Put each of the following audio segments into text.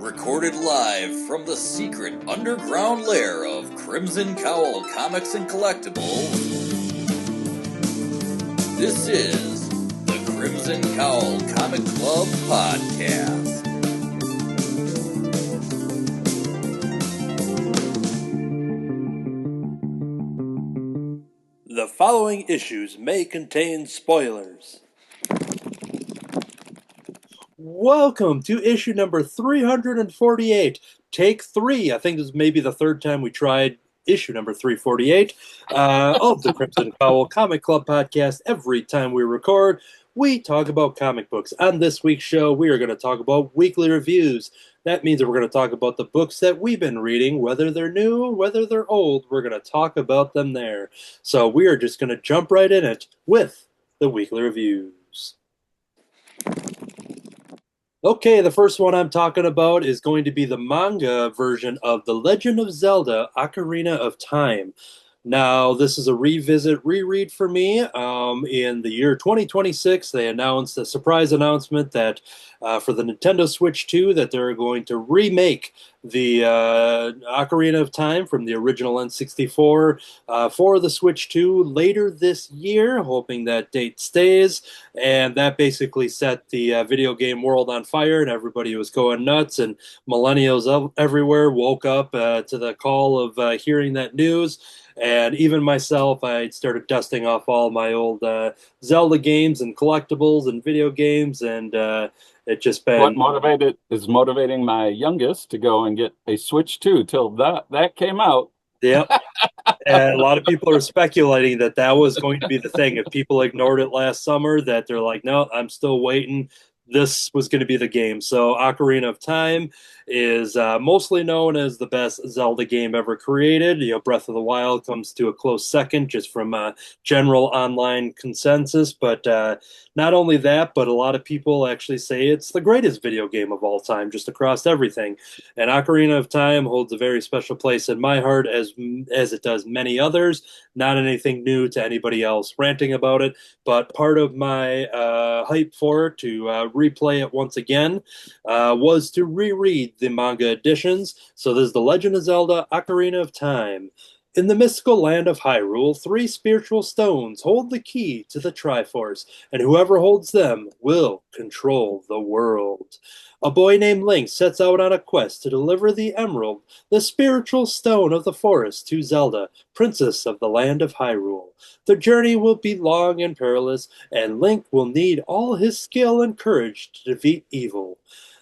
Recorded live from the secret underground lair of Crimson Cowl Comics and Collectibles, this is the Crimson Cowl Comic Club Podcast. The following issues may contain spoilers. Welcome to issue number 348, take 3. I think this may be the third time we tried issue number 348 of the Crimson Cowl Comic Club Podcast. Every time we record, we talk about comic books. On this week's show, we are going to talk about weekly reviews. That means that we're going to talk about the books that we've been reading, whether they're new, whether they're old. We're going to talk about them there. So we are just going to jump right in it with the weekly reviews. Okay, the first one I'm talking about is going to be the manga version of The Legend of Zelda: Ocarina of Time. Now, this is a reread for me. In the year 2026, they announced a surprise announcement that for the Nintendo Switch 2, that they're going to remake the Ocarina of Time from the original N64 for the Switch 2 later this year, hoping that date stays. And that basically set the video game world on fire, and everybody was going nuts, and millennials everywhere woke up to the call of hearing that news. And even myself, I started dusting off all my old Zelda games and collectibles and video games, and it just been is motivating my youngest to go and get a Switch 2 till that came out. Yep. And a lot of people are speculating that that was going to be the thing. If people ignored it last summer, that they're like, no, I'm still waiting. This was going to be the game. So Ocarina of Time is mostly known as the best Zelda game ever created. You know, Breath of the Wild comes to a close second just from general online consensus. But not only that, but a lot of people actually say it's the greatest video game of all time, just across everything. And Ocarina of Time holds a very special place in my heart, as it does many others. Not anything new to anybody else ranting about it, but part of my hype for it to replay it once again was to reread the manga editions. So this is The Legend of Zelda: Ocarina of Time. In the mystical land of Hyrule, 3 spiritual stones hold the key to the Triforce, and whoever holds them will control the world. A boy named Link sets out on a quest to deliver the emerald, the spiritual stone of the forest, to Zelda, princess of the land of Hyrule. The journey will be long and perilous, and Link will need all his skill and courage to defeat evil.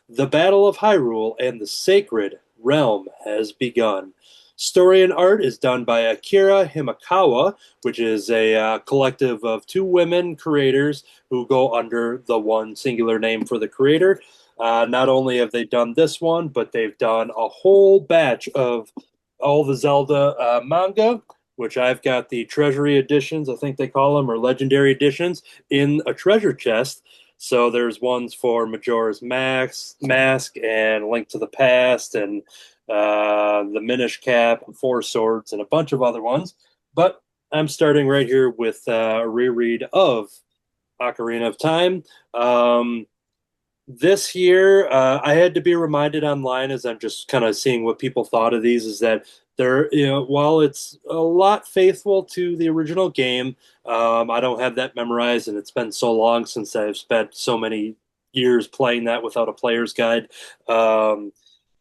The Battle of Hyrule and the Sacred Realm has begun. Story and art is done by Akira Himekawa, which is a collective of 2 women creators who go under the one singular name for the creator. Not only have they done this one, but they've done a whole batch of all the Zelda manga, which I've got the treasury editions, I think they call them, or legendary editions, in a treasure chest. So there's ones for Majora's Mask and Link to the Past and the Minish Cap, and 4 Swords, and a bunch of other ones. But I'm starting right here with a reread of Ocarina of Time. This year, I had to be reminded online, as I'm just kind of seeing what people thought of these, is that they're, while it's a lot faithful to the original game, I don't have that memorized, and it's been so long since I've spent so many years playing that without a player's guide.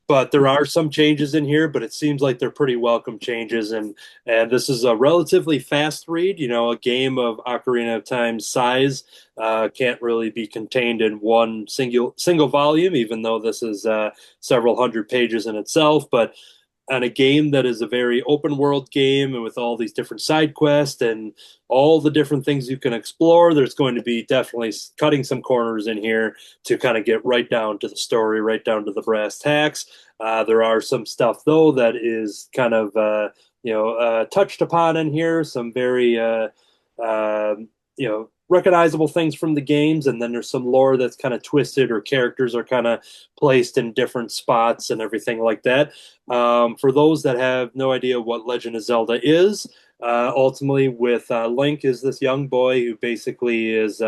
But there are some changes in here, but it seems like they're pretty welcome changes. And this is a relatively fast read. A game of Ocarina of Time's size can't really be contained in one single volume, even though this is several hundred pages in itself. But on a game that is a very open world game, and with all these different side quests and all the different things you can explore, there's going to be definitely cutting some corners in here to kind of get right down to the story, right down to the brass tacks. There are some stuff, though, that is kind of touched upon in here, some very recognizable things from the games, and then there's some lore that's kind of twisted, or characters are kind of placed in different spots and everything like that. For those that have no idea what Legend of Zelda is, ultimately with Link is this young boy who basically is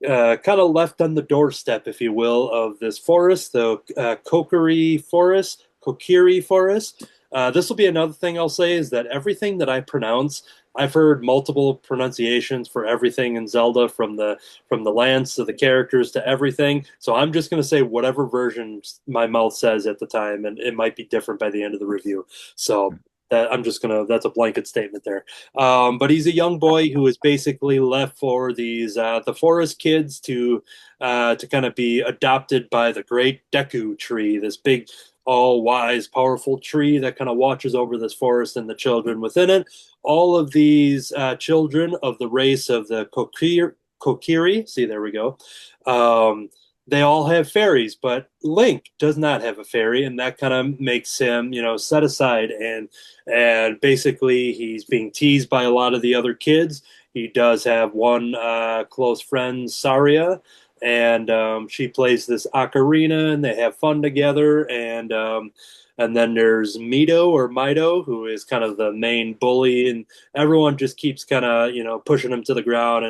kind of left on the doorstep, if you will, of this forest, the Kokiri Forest. This will be another thing I'll say is that everything that I pronounce, I've heard multiple pronunciations for everything in Zelda, from the lands to the characters to everything. So I'm just going to say whatever version my mouth says at the time, and it might be different by the end of the review. So that's a blanket statement there. But he's a young boy who is basically left for these the forest kids to kind of be adopted by the great Deku tree, this big, all wise, powerful tree that kind of watches over this forest and the children within it. All of these children of the race of the Kokiri, see, there we go. Um, they all have fairies, but Link does not have a fairy, and that kind of makes him, set aside, and basically he's being teased by a lot of the other kids. He does have one close friend, Saria, and she plays this ocarina, and they have fun together. And then there's Mido, who is kind of the main bully, and everyone just keeps kind of pushing him to the ground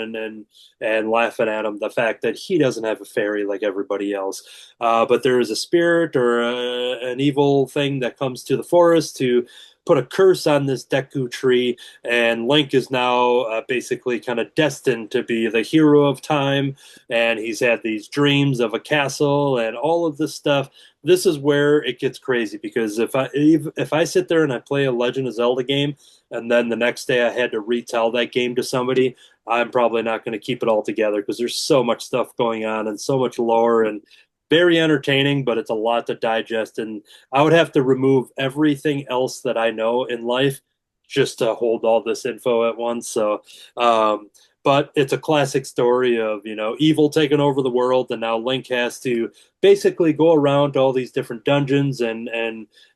and laughing at him, the fact that he doesn't have a fairy like everybody else. But there is a spirit or an evil thing that comes to the forest to put a curse on this Deku tree, and Link is now basically kind of destined to be the hero of time, and he's had these dreams of a castle and all of this stuff. This is where it gets crazy, because if I sit there and I play a Legend of Zelda game, and then the next day I had to retell that game to somebody, I'm probably not going to keep it all together, because there's so much stuff going on and so much lore, and very entertaining, but it's a lot to digest. And I would have to remove everything else that I know in life just to hold all this info at once. So, but it's a classic story of, evil taking over the world, and now Link has to basically go around to all these different dungeons and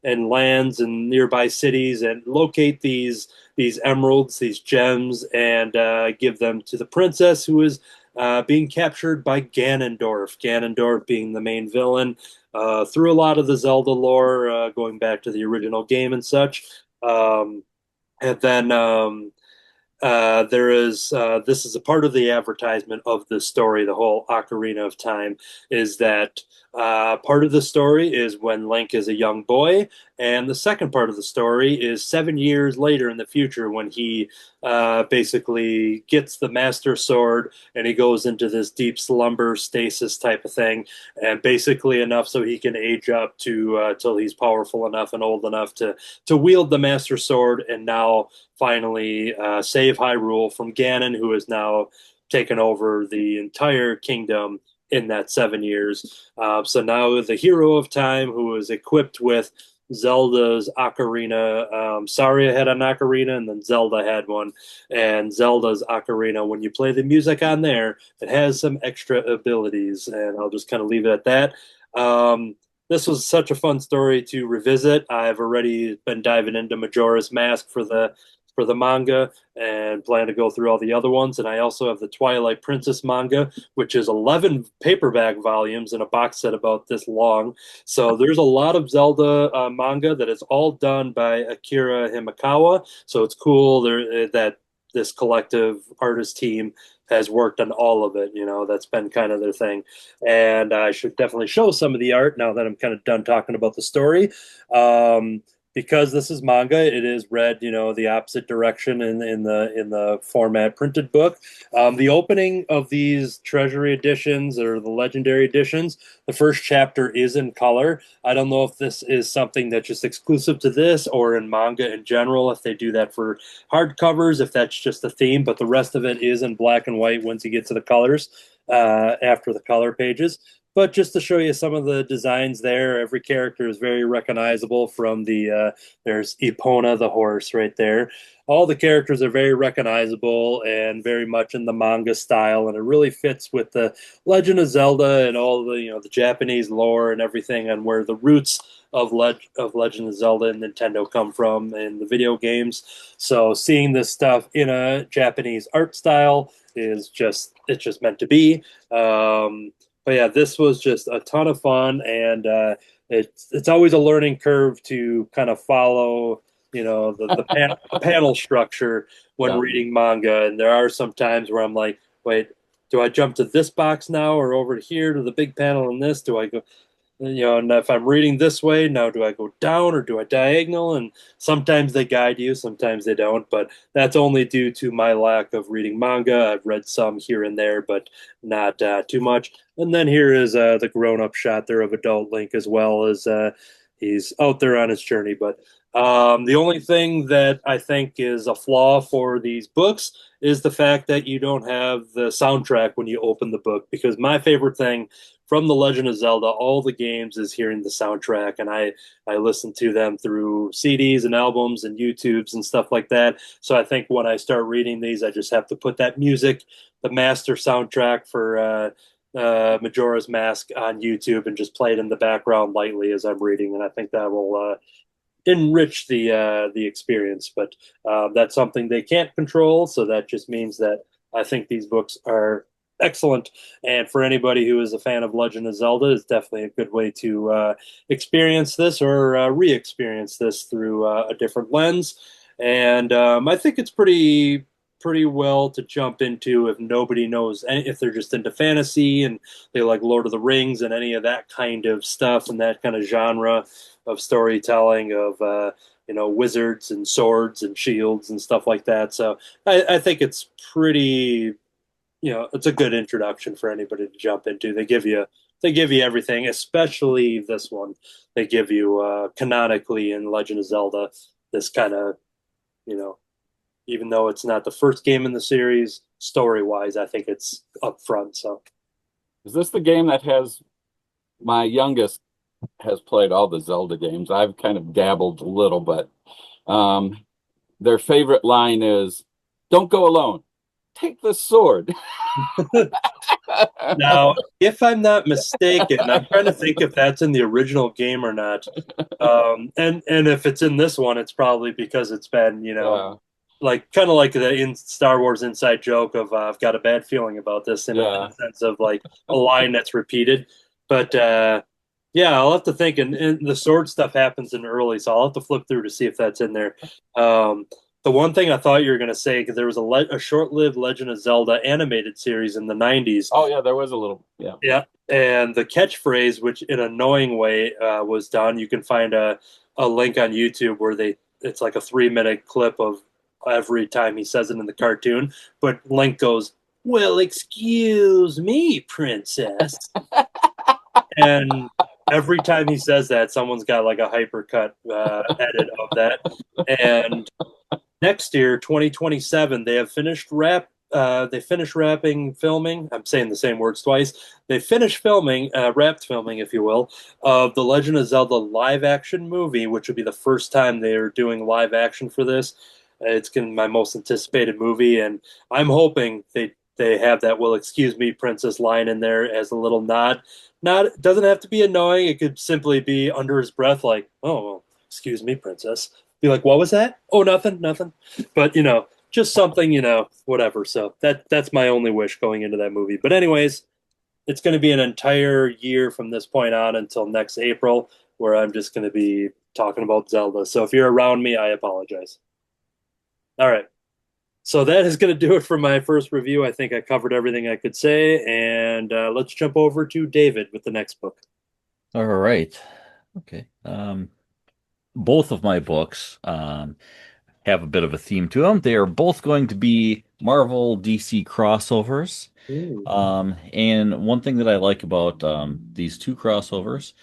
lands and nearby cities and locate these emeralds, these gems, and give them to the princess, who is being captured by Ganondorf. Ganondorf being the main villain through a lot of the Zelda lore, going back to the original game and such. And then there is this is a part of the advertisement of the story. The whole Ocarina of Time is that part of the story is when Link is a young boy, and the second part of the story is 7 years later in the future, when he basically gets the Master Sword and he goes into this deep slumber stasis type of thing, and basically enough so he can age up to till he's powerful enough and old enough to wield the Master Sword, and now finally save Hyrule from Ganon, who has now taken over the entire kingdom in that 7 years. So now the hero of time, who is equipped with Zelda's ocarina. Saria had an ocarina, and then Zelda had one. And Zelda's ocarina, when you play the music on there, it has some extra abilities. And I'll just kind of leave it at that. This was such a fun story to revisit. I've already been diving into Majora's Mask for the manga, and plan to go through all the other ones. And I also have the Twilight Princess manga, which is 11 paperback volumes in a box set about this long. So there's a lot of Zelda manga that is all done by Akira Himekawa. So it's cool that this collective artist team has worked on all of it. That's been kind of their thing. And I should definitely show some of the art now that I'm kind of done talking about the story. Because this is manga, it is read, the opposite direction in the format printed book. The opening of these treasury editions, or the legendary editions, the first chapter is in color. I don't know if this is something that's just exclusive to this, or in manga in general, if they do that for hardcovers, if that's just a theme, but the rest of it is in black and white once you get to the colors, after the color pages. But just to show you some of the designs there, every character is very recognizable from there's Epona, the horse, right there. All the characters are very recognizable and very much in the manga style, and it really fits with the Legend of Zelda and all the Japanese lore and everything, and where the roots of Legend of Zelda and Nintendo come from in the video games. So seeing this stuff in a Japanese art style it's just meant to be. But yeah, this was just a ton of fun, and it's always a learning curve to kind of follow, the panel structure when reading manga. And there are some times where I'm like, wait, do I jump to this box now or over here to the big panel in this? Do I go, and if I'm reading this way, now do I go down or do I diagonal? And sometimes they guide you, sometimes they don't, but that's only due to my lack of reading manga. I've read some here and there, but not too much. And then here is the grown-up shot there of adult Link, as well as he's out there on his journey. But the only thing that I think is a flaw for these books is the fact that you don't have the soundtrack when you open the book, because my favorite thing from The Legend of Zelda, all the games, is hearing the soundtrack, and I listen to them through CDs and albums and YouTubes and stuff like that. So I think when I start reading these, I just have to put that music, the master soundtrack for Majora's Mask, on YouTube and just play it in the background lightly as I'm reading, and I think that will enrich the experience. But that's something they can't control, so that just means that I think these books are excellent. And for anybody who is a fan of Legend of Zelda, it's definitely a good way to experience this or re-experience this through a different lens. And I think it's pretty well to jump into if nobody knows if they're just into fantasy and they like Lord of the Rings and any of that kind of stuff and that kind of genre of storytelling of wizards and swords and shields and stuff like that. So I think it's pretty, it's a good introduction for anybody to jump into. They give you everything, especially this one. They give you canonically in Legend of Zelda this kind of, even though it's not the first game in the series, story wise, I think it's up front. So Is this the game that has my youngest has played all the Zelda games? I've kind of dabbled a little, but their favorite line is, "Don't go alone. Take the sword." now, if I'm not mistaken, I'm trying to think if that's in the original game or not. And if it's in this one, it's probably because it's been, like kind of like the in Star Wars inside joke of I've got a bad feeling about this in a sense of like a line that's repeated. But yeah, I'll have to think. And the sword stuff happens in early, so I'll have to flip through to see if that's in there. The one thing I thought you were going to say, because there was a short-lived Legend of Zelda animated series in the 90s. Oh, yeah, there was a little, yeah. Yeah, and the catchphrase, which in an annoying way was done, you can find a link on YouTube where it's like a 3-minute clip of every time he says it in the cartoon, but Link goes, "Well, excuse me, princess." And every time he says that, someone's got like a hypercut edit of that. And next year, 2027, they finished wrapping filming. I'm saying the same words twice. They finished filming, wrapped filming, if you will, of the Legend of Zelda live action movie, which would be the first time they're doing live action for this. It's going to be my most anticipated movie, and I'm hoping they have that "Well, excuse me, princess" line in there as a little nod. Not, it doesn't have to be annoying. It could simply be under his breath, like, "Oh, well, excuse me, princess." Be like, "What was that?" "Oh, nothing, nothing." But just something, whatever. So that's my only wish going into that movie. But anyways, it's going to be an entire year from this point on until next April, where I'm just going to be talking about Zelda. So if you're around me, I apologize. All right. So that is going to do it for my first review. I think I covered everything I could say, and let's jump over to David with the next book. All right. Okay. Both of my books have a bit of a theme to them. They are both going to be Marvel DC crossovers. And one thing that I like about these two crossovers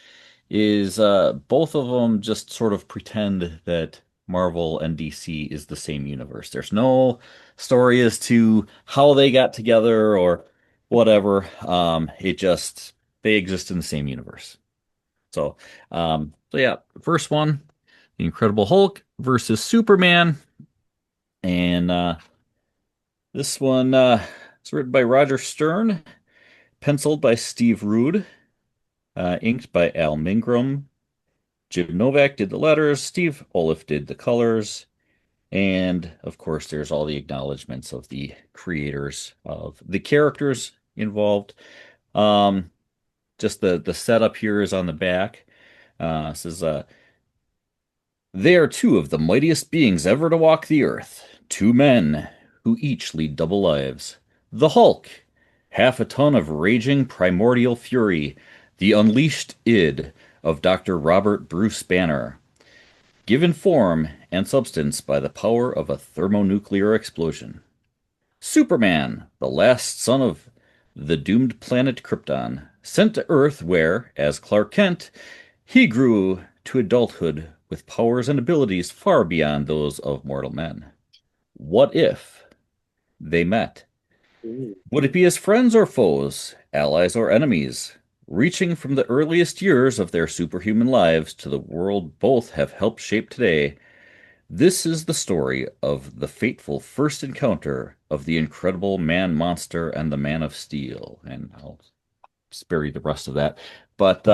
is both of them just sort of pretend that Marvel and DC is the same universe. There's no story as to how they got together or whatever. They exist in the same universe. So yeah, the first one, The Incredible Hulk versus Superman. And this one is written by Roger Stern, penciled by Steve Rude, inked by Al Milgrom. Jim Novak did the letters, Steve Oliff did the colors, and of course there's all the acknowledgments of the creators of the characters involved. Just the setup here is on the back. It says, "They are two of the mightiest beings ever to walk the earth, two men who each lead double lives. The Hulk half a ton of raging primordial fury, the unleashed id of Dr. Robert Bruce Banner, given form and substance by the power of a thermonuclear explosion. Superman, the last son of the doomed planet Krypton, sent to Earth where, as Clark Kent, he grew to adulthood with powers and abilities far beyond those of mortal men. What if they met? Ooh. Would it be as friends or foes, allies or enemies? Reaching from the earliest years of their superhuman lives to the world both have helped shape today, this is the story of the fateful first encounter of the incredible man monster and the man of steel. And I'll spare you the rest of that. But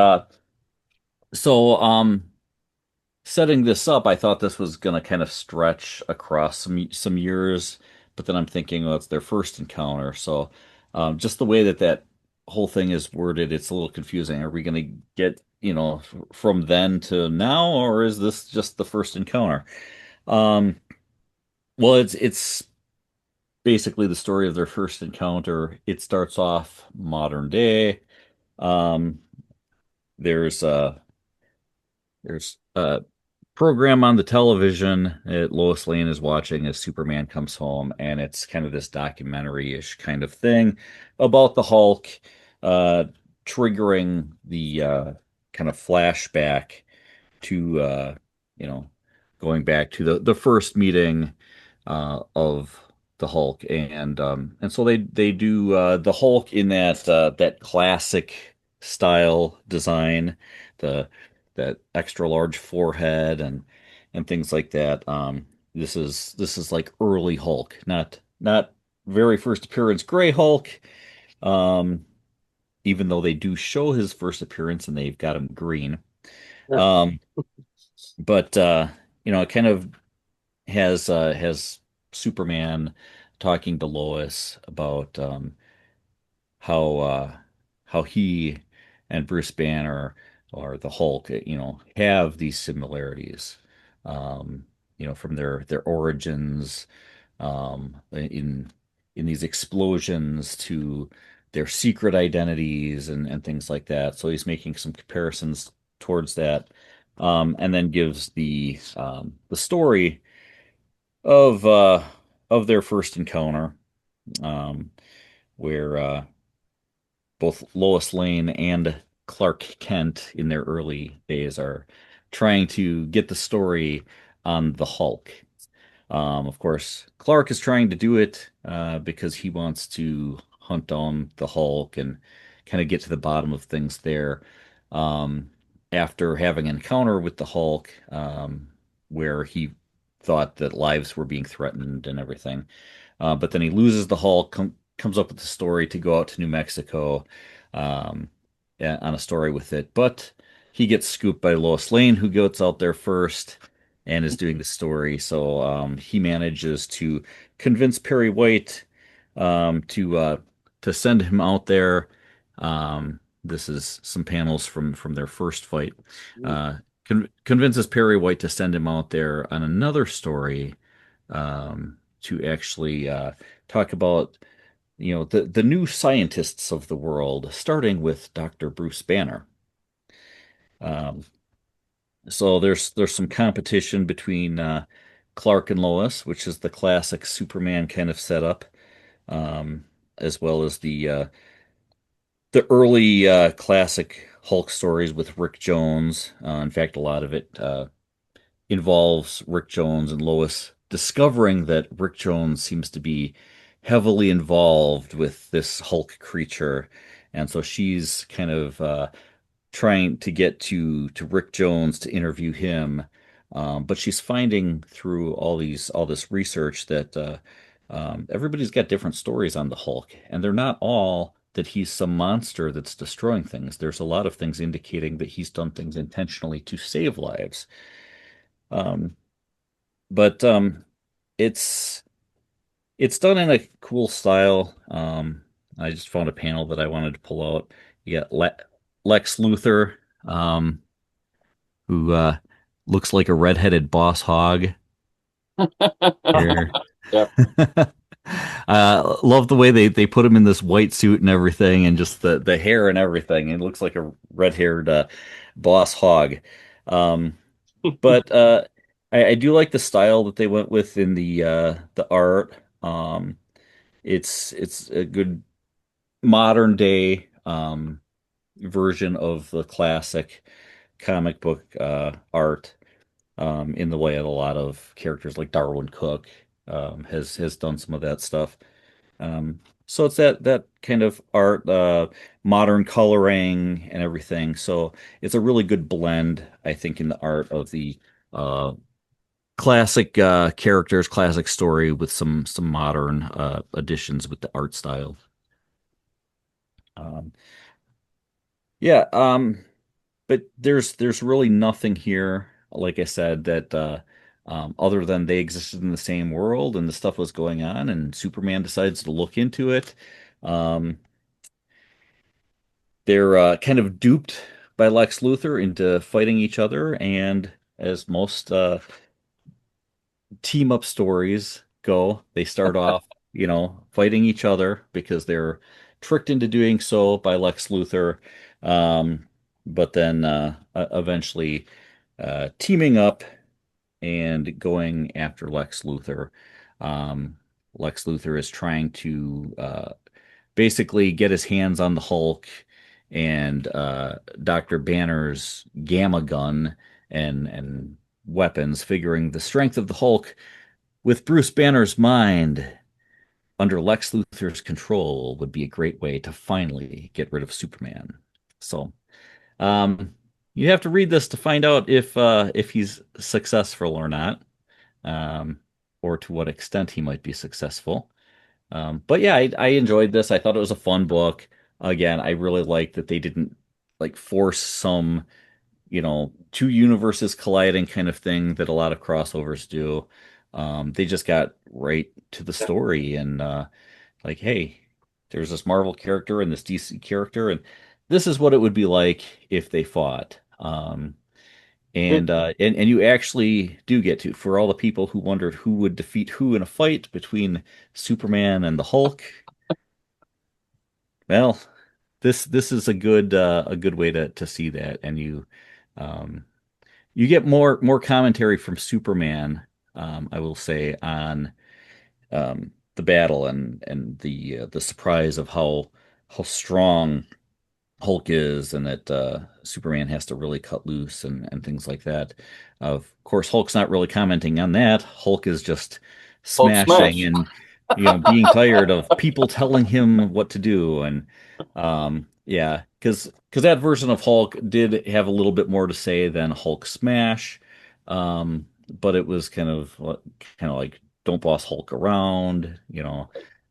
so setting this up, I thought this was gonna kind of stretch across some years, but then I'm thinking, well, it's their first encounter. So just the way that that whole thing is worded, it's a little confusing. Are we gonna get, from then to now, or is this just the first encounter? Um, well, it's basically the story of their first encounter. It starts off modern day. Um, there's a program on the television that Lois Lane is watching as Superman comes home, and it's kind of this documentary-ish kind of thing about the Hulk, uh, triggering the kind of flashback to you know going back to the first meeting of the Hulk, and so they do the Hulk in that classic style design, the that extra large forehead and things like that. This is like early Hulk, not very first appearance Gray Hulk. Um, Even though they do show his first appearance and they've got him green. Um, but it kind of has Superman talking to Lois about how how he and Bruce Banner or the Hulk, have these similarities, from their origins, in these explosions to their secret identities and things like that. So he's making some comparisons towards that, and then gives the story of their first encounter, um, where both Lois Lane and Clark Kent in their early days are trying to get the story on the Hulk. Of course, Clark is trying to do it because he wants to hunt down the Hulk and kind of get to the bottom of things there. Um, After having an encounter with the Hulk, where he thought that lives were being threatened and everything. But then he loses the Hulk, comes up with the story to go out to New Mexico, um, on a story with it. But he gets scooped by Lois Lane, who goes out there first and is doing the story. So he manages to convince Perry White to send him out there. This is some panels from their first fight. Uh, Convinces Perry White to send him out there on another story, to actually talk about the new scientists of the world, starting with Dr. Bruce Banner. Um, so there's some competition between Clark and Lois, which is the classic Superman kind of setup, um, as well as the early classic Hulk stories with Rick Jones. In fact, a lot of it involves Rick Jones and Lois discovering that Rick Jones seems to be heavily involved with this Hulk creature. And so she's kind of trying to get to Rick Jones to interview him. But she's finding through all this research that everybody's got different stories on the Hulk, and they're not all that he's some monster that's destroying things. There's a lot of things indicating that he's done things intentionally to save lives. Um, but it's it's done in a cool style. I just found a panel that I wanted to pull out. You got Lex Luthor, um, who looks like a redheaded boss hog here. Yep. Love the way they put him in this white suit and everything, and just the hair and everything. It looks like a red-haired boss hog. Um, but I do like the style that they went with in the art. It's a good modern day version of the classic comic book art, in the way that a lot of characters like Darwin Cook has done some of that stuff. So it's that kind of art, modern coloring and everything. So it's a really good blend, I think, in the art of the uh, classic characters, classic story with some modern additions with the art style. Um, yeah, but there's really nothing here, like I said, that other than they existed in the same world and the stuff was going on, and Superman decides to look into it. Um, they're kind of duped by Lex Luthor into fighting each other, and as most team up stories go, they start off, fighting each other because they're tricked into doing so by Lex Luthor. But then eventually teaming up and going after Lex Luthor. Um, Lex Luthor is trying to basically get his hands on the Hulk and Dr. Banner's gamma gun and weapons, figuring the strength of the Hulk with Bruce Banner's mind under Lex Luthor's control would be a great way to finally get rid of Superman. So, um, you have to read this to find out if he's successful or not, um, or to what extent he might be successful. But yeah, I enjoyed this. I thought it was a fun book. Again, I really liked that they didn't like force some, two universes colliding kind of thing that a lot of crossovers do. They just got right to the story and like, hey, there's this Marvel character and this DC character, and this is what it would be like if they fought. Did, And you actually do get to, for all the people who wondered who would defeat who in a fight between Superman and the Hulk. Well, this is a good way to see that, and um, you get more commentary from Superman, I will say, on the battle and the surprise of how strong Hulk is, and that Superman has to really cut loose and things like that. Of course, Hulk's not really commenting on that. Hulk is just Hulk smashing smash. and being tired of people telling him what to do. And yeah, because that version of Hulk did have a little bit more to say than Hulk smash, but it was kind of like don't boss Hulk around.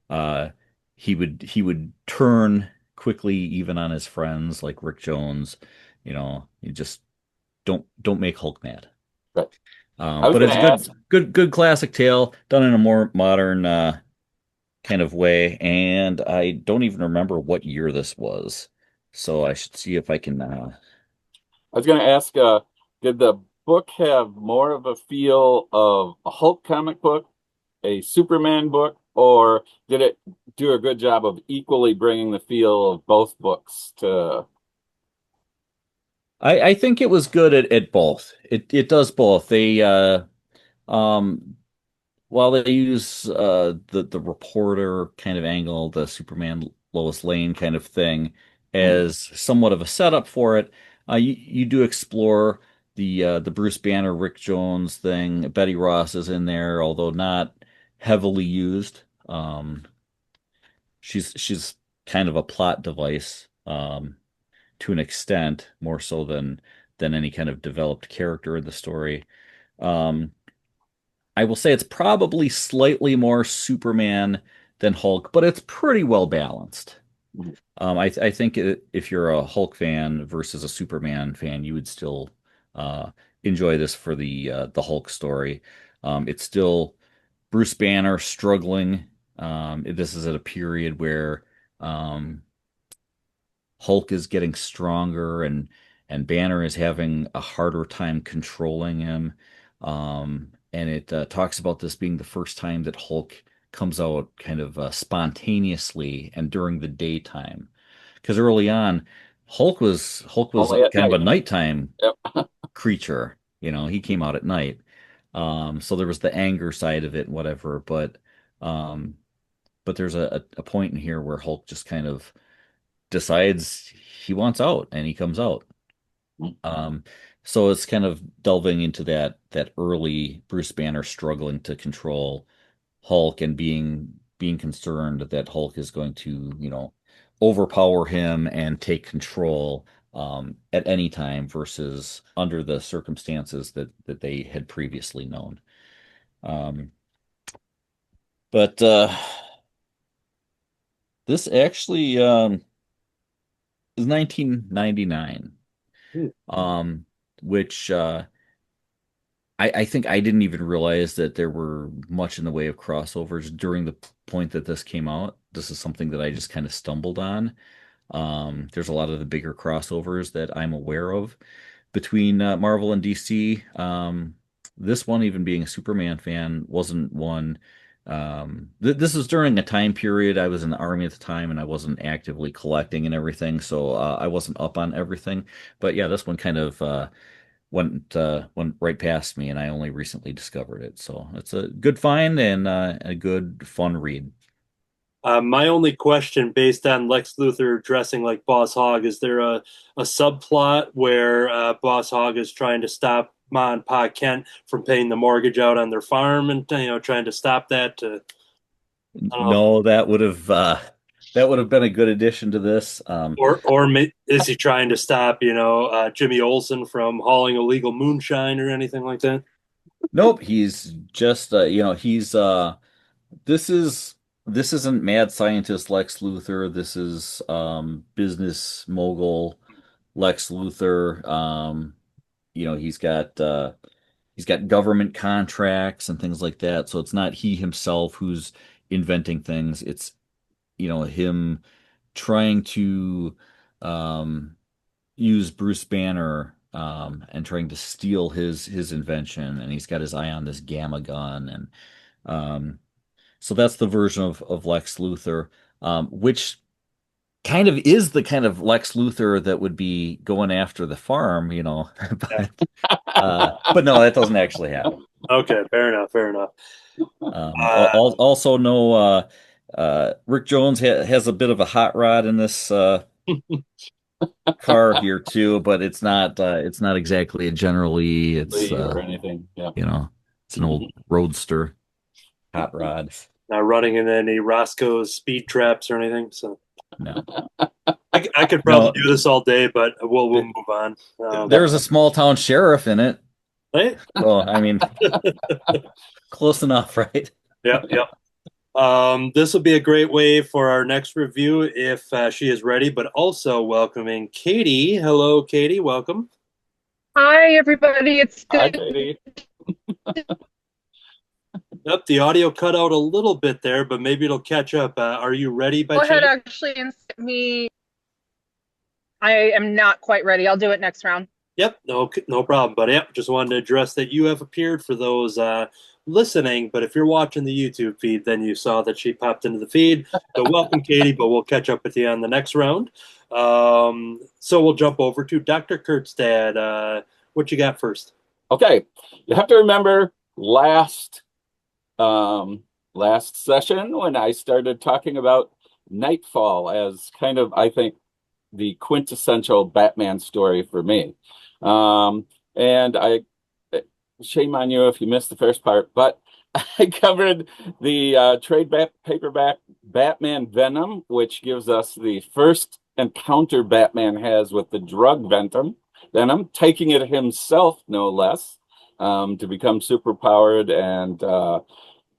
Uh, he would turn quickly even on his friends like Rick Jones. You just don't make Hulk mad. Right. I was But going it's to a ask. good classic tale done in a more modern kind of way. And I don't even remember what year this was, so I should see if I can. I was going to ask. Did the book have more of a feel of a Hulk comic book, a Superman book, or did it do a good job of equally bringing the feel of both books to? I think it was good at both. It does both. They um while they use the reporter kind of angle, the Superman Lois Lane kind of thing, Hmm. as somewhat of a setup for it, you do explore the Bruce Banner Rick Jones thing. Betty Ross is in there, although not heavily used. She's kind of a plot device, to an extent, more so than any kind of developed character in the story. Um, I will say it's probably slightly more Superman than Hulk, but it's pretty well balanced. I think if you're a Hulk fan versus a Superman fan, you would still uh, enjoy this for the Hulk story. It's still Bruce Banner struggling. This is at a period where um, Hulk is getting stronger and Banner is having a harder time controlling him. And it talks about this being the first time that Hulk comes out kind of spontaneously and during the daytime. Because early on, Hulk was Only at kind of a night. nighttime Yep. creature. He came out at night. So there was the anger side of it and whatever, um, but there's a point in here where Hulk just kind of decides he wants out and he comes out. Um, so it's kind of delving into that early Bruce Banner struggling to control Hulk and being concerned that Hulk is going to, overpower him and take control at any time versus under the circumstances that they had previously known. Um, but this actually is 1999, Hmm. which I think I didn't even realize that there were much in the way of crossovers during the point that this came out. This is something that I just kind of stumbled on. There's a lot of the bigger crossovers that I'm aware of between Marvel and DC. This one, even being a Superman fan, wasn't one. This was during a time period. I was in the army at the time, and I wasn't actively collecting and everything, so I wasn't up on everything. But yeah, this one kind of went right past me, and I only recently discovered it. So it's a good find and a good fun read. My only question, based on Lex Luthor dressing like Boss Hogg, is there a subplot where Boss Hogg is trying to stop Ma and Pa Kent from paying the mortgage out on their farm and trying to stop that? I don't know, No, that would have been a good addition to this. is he trying to stop Jimmy Olsen from hauling illegal moonshine or anything like that? Nope, he's just this is this isn't mad scientist Lex Luthor. This is business mogul Lex Luthor. He's got government contracts and things like that. So it's not he himself who's inventing things. It's him trying to um use Bruce Banner and trying to steal his invention, and he's got his eye on this gamma gun, and um, so that's the version of Lex Luthor, which kind of is the kind of Lex Luthor that would be going after the farm, but no, that doesn't actually happen. Okay, fair enough, fair enough. Also, no, Rick Jones has a bit of a hot rod in this car here too, but it's not exactly a generally. It's Or anything. Yeah. it's an old roadster hot rod. Not running in any Roscoe's speed traps or anything. So No, I could probably No. do this all day, but we'll move on. there's a small town sheriff in it. Hey, Well, I mean, close enough, right? yeah, yeah. This will be a great way for our next review if she is ready, but also welcoming Katie. Hello, Katie. Welcome. Hi, everybody. It's Hi, good. Katie. Yep, the audio cut out a little bit there, but maybe it'll catch up. Are you ready by Go ahead, chance? actually, and set me. I am not quite ready. I'll do it next round. Yep, no problem. But yep, just wanted to address that you have appeared for those listening. But if you're watching the YouTube feed, then you saw that she popped into the feed. So welcome, Katie. But we'll catch up with you on the next round. So we'll jump over to Dr. Kurtzstad. What you got first? Okay, you have to remember last session when I started talking about Knightfall as kind of, I think, the quintessential Batman story for me. And shame on you if you missed the first part, but I covered the trade paperback Batman Venom, which gives us the first encounter Batman has with the drug Venom, taking it himself, no less, to become superpowered. And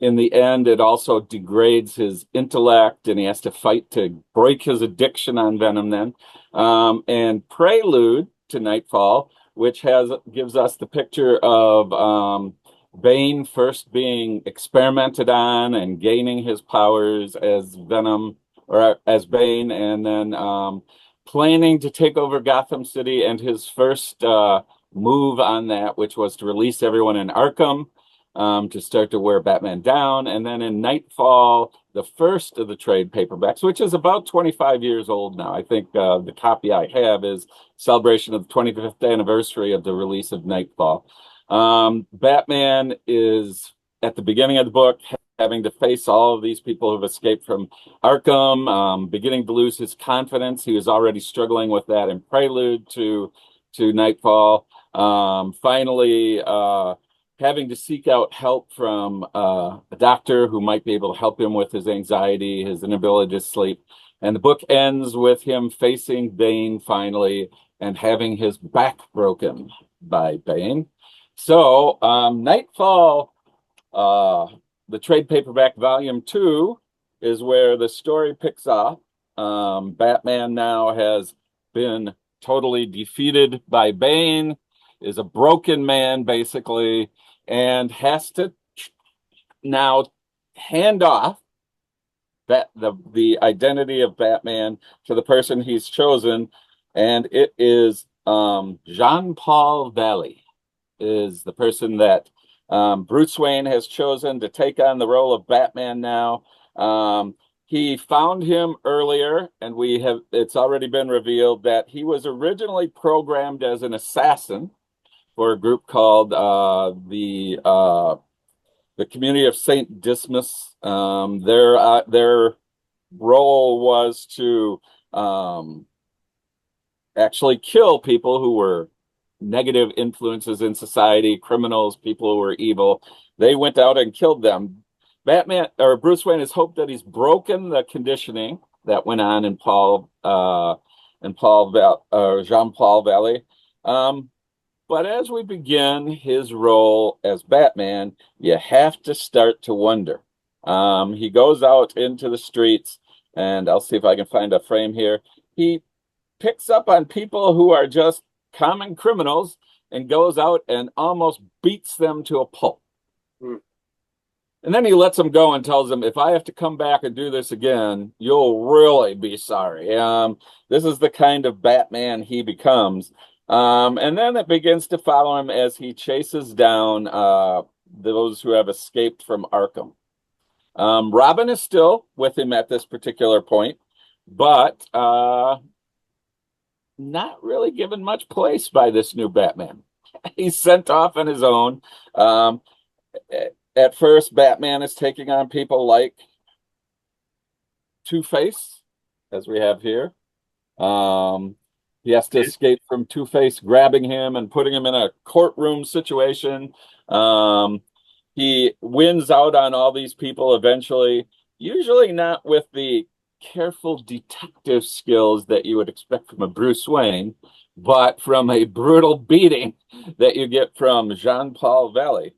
in the end, it also degrades his intellect, and he has to fight to break his addiction on Venom then. And Prelude to Knightfall, which gives us the picture of Bane first being experimented on and gaining his powers as Venom or as Bane, and then planning to take over Gotham City, and his first move on that, which was to release everyone in Arkham. to start to wear Batman down. And then in Knightfall, the first of the trade paperbacks, which is about 25 years old now. I think the copy I have is celebration of the 25th anniversary of the release of Knightfall. Batman is at the beginning of the book having to face all of these people who've escaped from Arkham, beginning to lose his confidence. He was already struggling with that in Prelude to Knightfall. Finally, having to seek out help from a doctor who might be able to help him with his anxiety, his inability to sleep. And the book ends with him facing Bane finally and having his back broken by Bane. So Knightfall, the trade paperback volume 2 is where the story picks up. Batman now has been totally defeated by Bane, is a broken man basically, and has to now hand off the identity of Batman to the person he's chosen, and it is Jean-Paul Valley is the person that Bruce Wayne has chosen to take on the role of Batman now. He found him earlier, and it's already been revealed that he was originally programmed as an assassin for a group called the Community of Saint Dismas. Their role was to actually kill people who were negative influences in society, criminals, people who were evil. They went out and killed them. Bruce Wayne has hoped that he's broken the conditioning that went on in Jean-Paul Valley. But as we begin his role as Batman, you have to start to wonder. He goes out into the streets, and I'll see if I can find a frame here. He picks up on people who are just common criminals and goes out and almost beats them to a pulp. And then he lets them go and tells them, if I have to come back and do this again, you'll really be sorry. This is the kind of Batman he becomes. And then it begins to follow him as he chases down those who have escaped from Arkham. Robin is still with him at this particular point, but not really given much place by this new Batman. He's sent off on his own. At first, Batman is taking on people like Two-Face, as we have here. He has to escape from Two-Face grabbing him and putting him in a courtroom situation. He wins out on all these people eventually, usually not with the careful detective skills that you would expect from a Bruce Wayne, but from a brutal beating that you get from Jean-Paul Valley.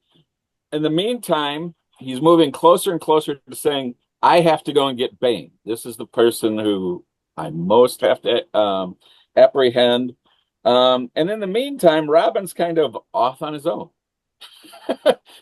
In the meantime, he's moving closer and closer to saying, I have to go and get Bane. This is the person who I most have to apprehend. And in the meantime, Robin's kind of off on his own,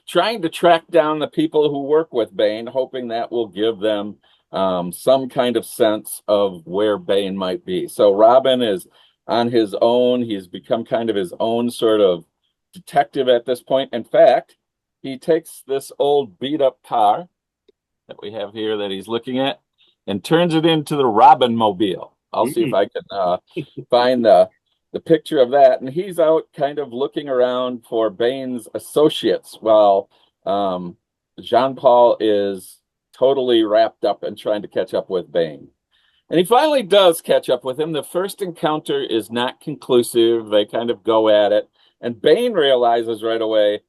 trying to track down the people who work with Bane, hoping that will give them some kind of sense of where Bane might be. So Robin is on his own. He's become kind of his own sort of detective at this point. In fact, he takes this old beat-up car that we have here that he's looking at and turns it into the Robin Mobile. I'll see if I can find the picture of that. And he's out kind of looking around for Bane's associates while Jean-Paul is totally wrapped up and trying to catch up with Bane. And he finally does catch up with him. The first encounter is not conclusive. They kind of go at it. And Bane realizes right away,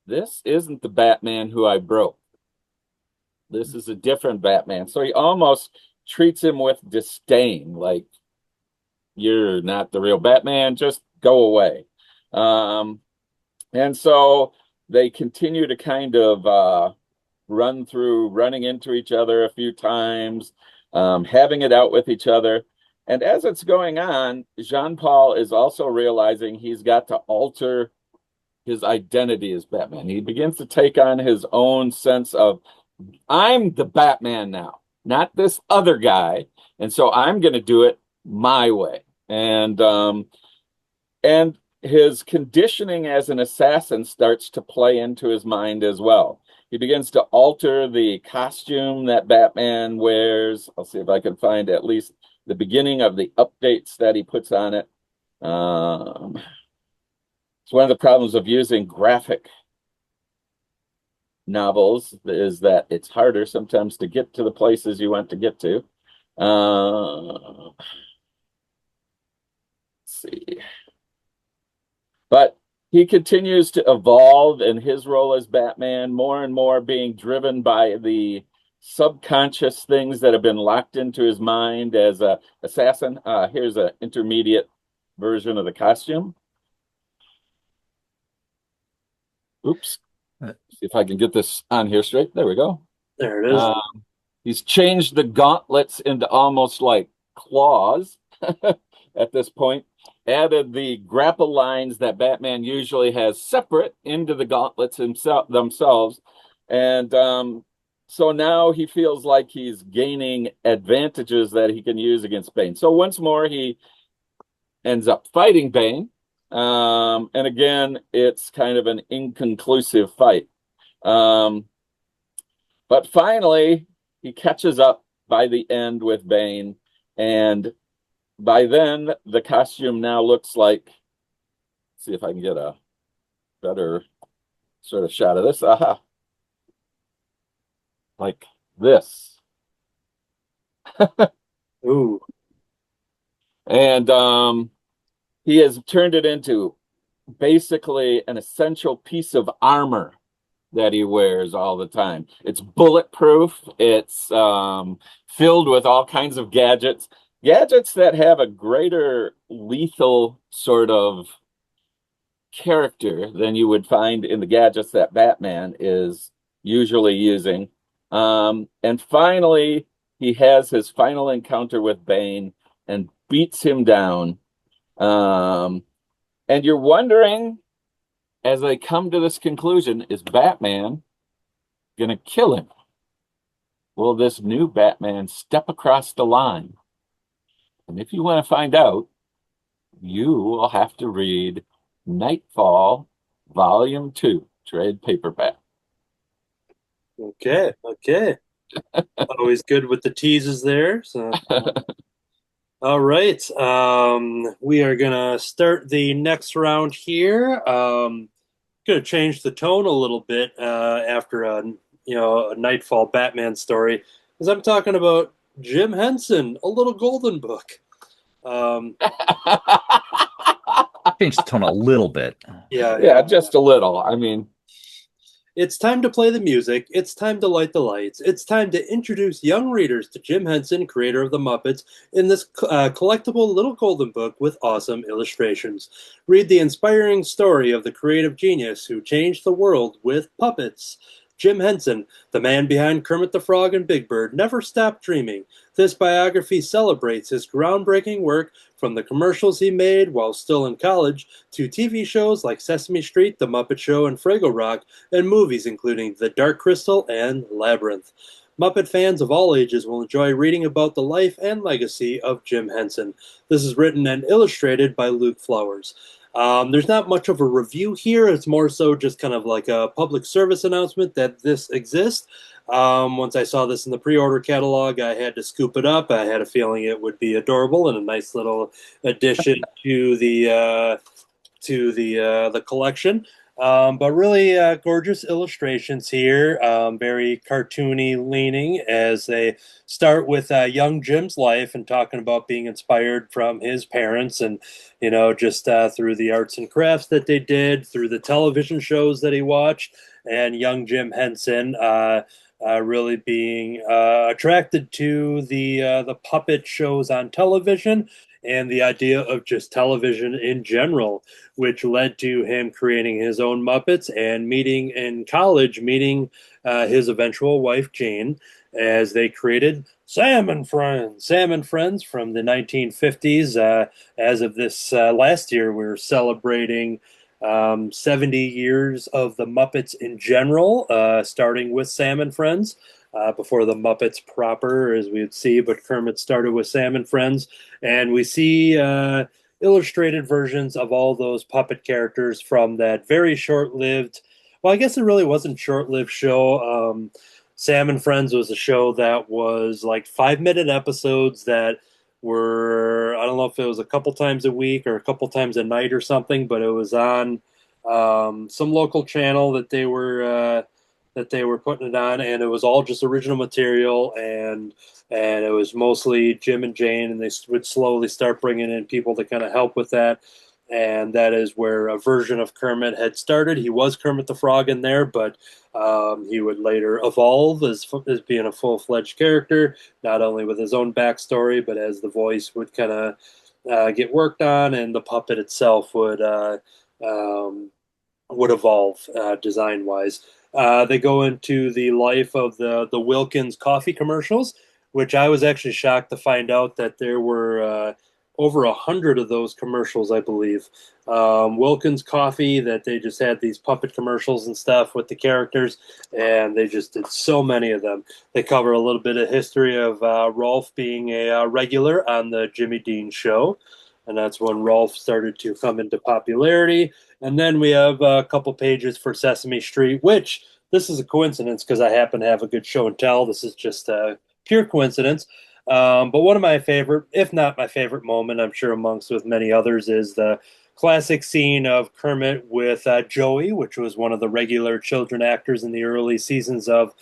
this isn't the Batman who I broke. This is a different Batman. So he almost treats him with disdain, like, you're not the real Batman, just go away. And so they continue to kind of running into each other a few times, having it out with each other. And as it's going on, Jean-Paul is also realizing he's got to alter his identity as Batman. He begins to take on his own sense of, I'm the Batman now, not this other guy. And so I'm going to do it my way. And his conditioning as an assassin starts to play into his mind as well. He begins to alter the costume that Batman wears. I'll see if I can find at least the beginning of the updates that he puts on it. It's one of the problems of using graphic novels is that it's harder sometimes to get to the places you want to get to. Let's see. But he continues to evolve in his role as Batman, more and more being driven by the subconscious things that have been locked into his mind as an assassin. Here's an intermediate version of the costume. Oops. See if I can get this on here straight. There we go. There it is. He's changed the gauntlets into almost like claws at this point. Added the grapple lines that Batman usually has separate into the gauntlets themselves. And so now he feels like he's gaining advantages that he can use against Bane. So once more, he ends up fighting Bane. And again, it's kind of an inconclusive fight. But finally, he catches up by the end with Bane. And by then, the costume now looks like, let's see if I can get a better sort of shot of this. Aha. Like this. Ooh. And he has turned it into basically an essential piece of armor that he wears all the time. It's bulletproof. It's filled with all kinds of gadgets that have a greater lethal sort of character than you would find in the gadgets that Batman is usually using. And finally, he has his final encounter with Bane and beats him down. And you're wondering, as I come to this conclusion, is Batman going to kill him? Will this new Batman step across the line? And if you want to find out, you will have to read Knightfall, Volume 2, trade paperback. Okay. Always good with the teases there. So, all right. We are gonna start the next round here. Gonna change the tone a little bit after a Knightfall Batman story, because I'm talking about Jim Henson, A Little Golden Book. Change the tone a little bit. Yeah, just a little. I mean, it's time to play the music. It's time to light the lights. It's time to introduce young readers to Jim Henson, creator of the Muppets, in this collectible little golden book with awesome illustrations. Read the inspiring story of the creative genius who changed the world with puppets. Jim Henson, the man behind Kermit the Frog and Big Bird, never stopped dreaming. This biography celebrates his groundbreaking work, from the commercials he made while still in college to TV shows like Sesame Street, The Muppet Show, and Fraggle Rock, and movies including The Dark Crystal and Labyrinth. Muppet fans of all ages will enjoy reading about the life and legacy of Jim Henson. This is written and illustrated by Luke Flowers. There's not much of a review here. It's more so just kind of like a public service announcement that this exists. Once I saw this in the pre-order catalog, I had to scoop it up. I had a feeling it would be adorable and a nice little addition to the collection. But really gorgeous illustrations here, very cartoony leaning, as they start with young Jim's life and talking about being inspired from his parents, and just through the arts and crafts that they did, through the television shows that he watched, and young Jim Henson really being attracted to the puppet shows on television and the idea of just television in general, which led to him creating his own Muppets and meeting his eventual wife, Jane, as they created Sam and Friends. Sam and Friends from the 1950s. As of this last year, we're celebrating 70 years of the Muppets in general, starting with Sam and Friends. Before the Muppets proper, as we would see, but Kermit started with Sam and Friends, and we see illustrated versions of all those puppet characters from that very short-lived. Well, I guess it really wasn't short-lived show. Sam and Friends was a show that was like 5-minute episodes that were, I don't know if it was a couple times a week or a couple times a night or something, but it was on some local channel that they were putting it on, and it was all just original material, and it was mostly Jim and Jane, and they would slowly start bringing in people to kind of help with that. And that is where a version of Kermit had started. He was Kermit the Frog in there, but he would later evolve as being a full-fledged character, not only with his own backstory, but as the voice would kind of get worked on, and the puppet itself would evolve design-wise. They go into the life of the Wilkins coffee commercials, which I was actually shocked to find out that there were over 100 of those commercials, I believe. Wilkins Coffee, that they just had these puppet commercials and stuff with the characters, and they just did so many of them. They cover a little bit of history of Rolf being a regular on the Jimmy Dean show, and that's when Rolf started to come into popularity. And then we have a couple pages for Sesame Street, which this is a coincidence because I happen to have a good show and tell. This is just a pure coincidence. But one of my favorite, if not my favorite moment, I'm sure amongst with many others, is the classic scene of Kermit with Joey, which was one of the regular children actors in the early seasons of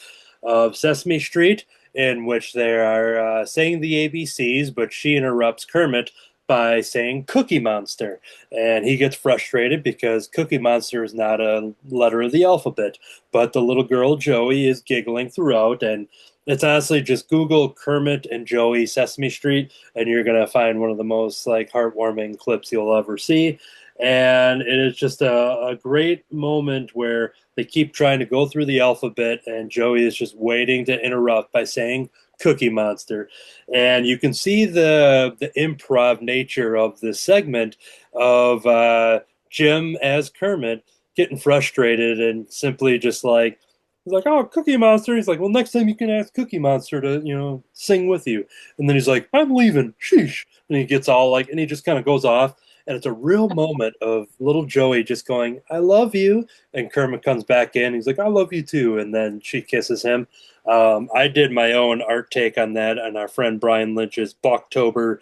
Sesame Street, in which they are saying the ABCs, but she interrupts Kermit by saying Cookie Monster. And he gets frustrated because Cookie Monster is not a letter of the alphabet. But the little girl, Joey, is giggling throughout, and it's honestly just Google Kermit and Joey Sesame Street, and you're gonna find one of the most like heartwarming clips you'll ever see. And it is just a great moment where they keep trying to go through the alphabet, and Joey is just waiting to interrupt by saying Cookie Monster. And you can see the improv nature of this segment of Jim as Kermit getting frustrated and simply just like, he's like, "Oh, Cookie Monster." He's like, "Well, next time you can ask Cookie Monster to, sing with you." And then he's like, "I'm leaving. Sheesh." And he gets all like, and he just kind of goes off. And it's a real moment of little Joey just going, "I love you." And Kermit comes back in. He's like, "I love you too." And then she kisses him. I did my own art take on that on our friend Brian Lynch's October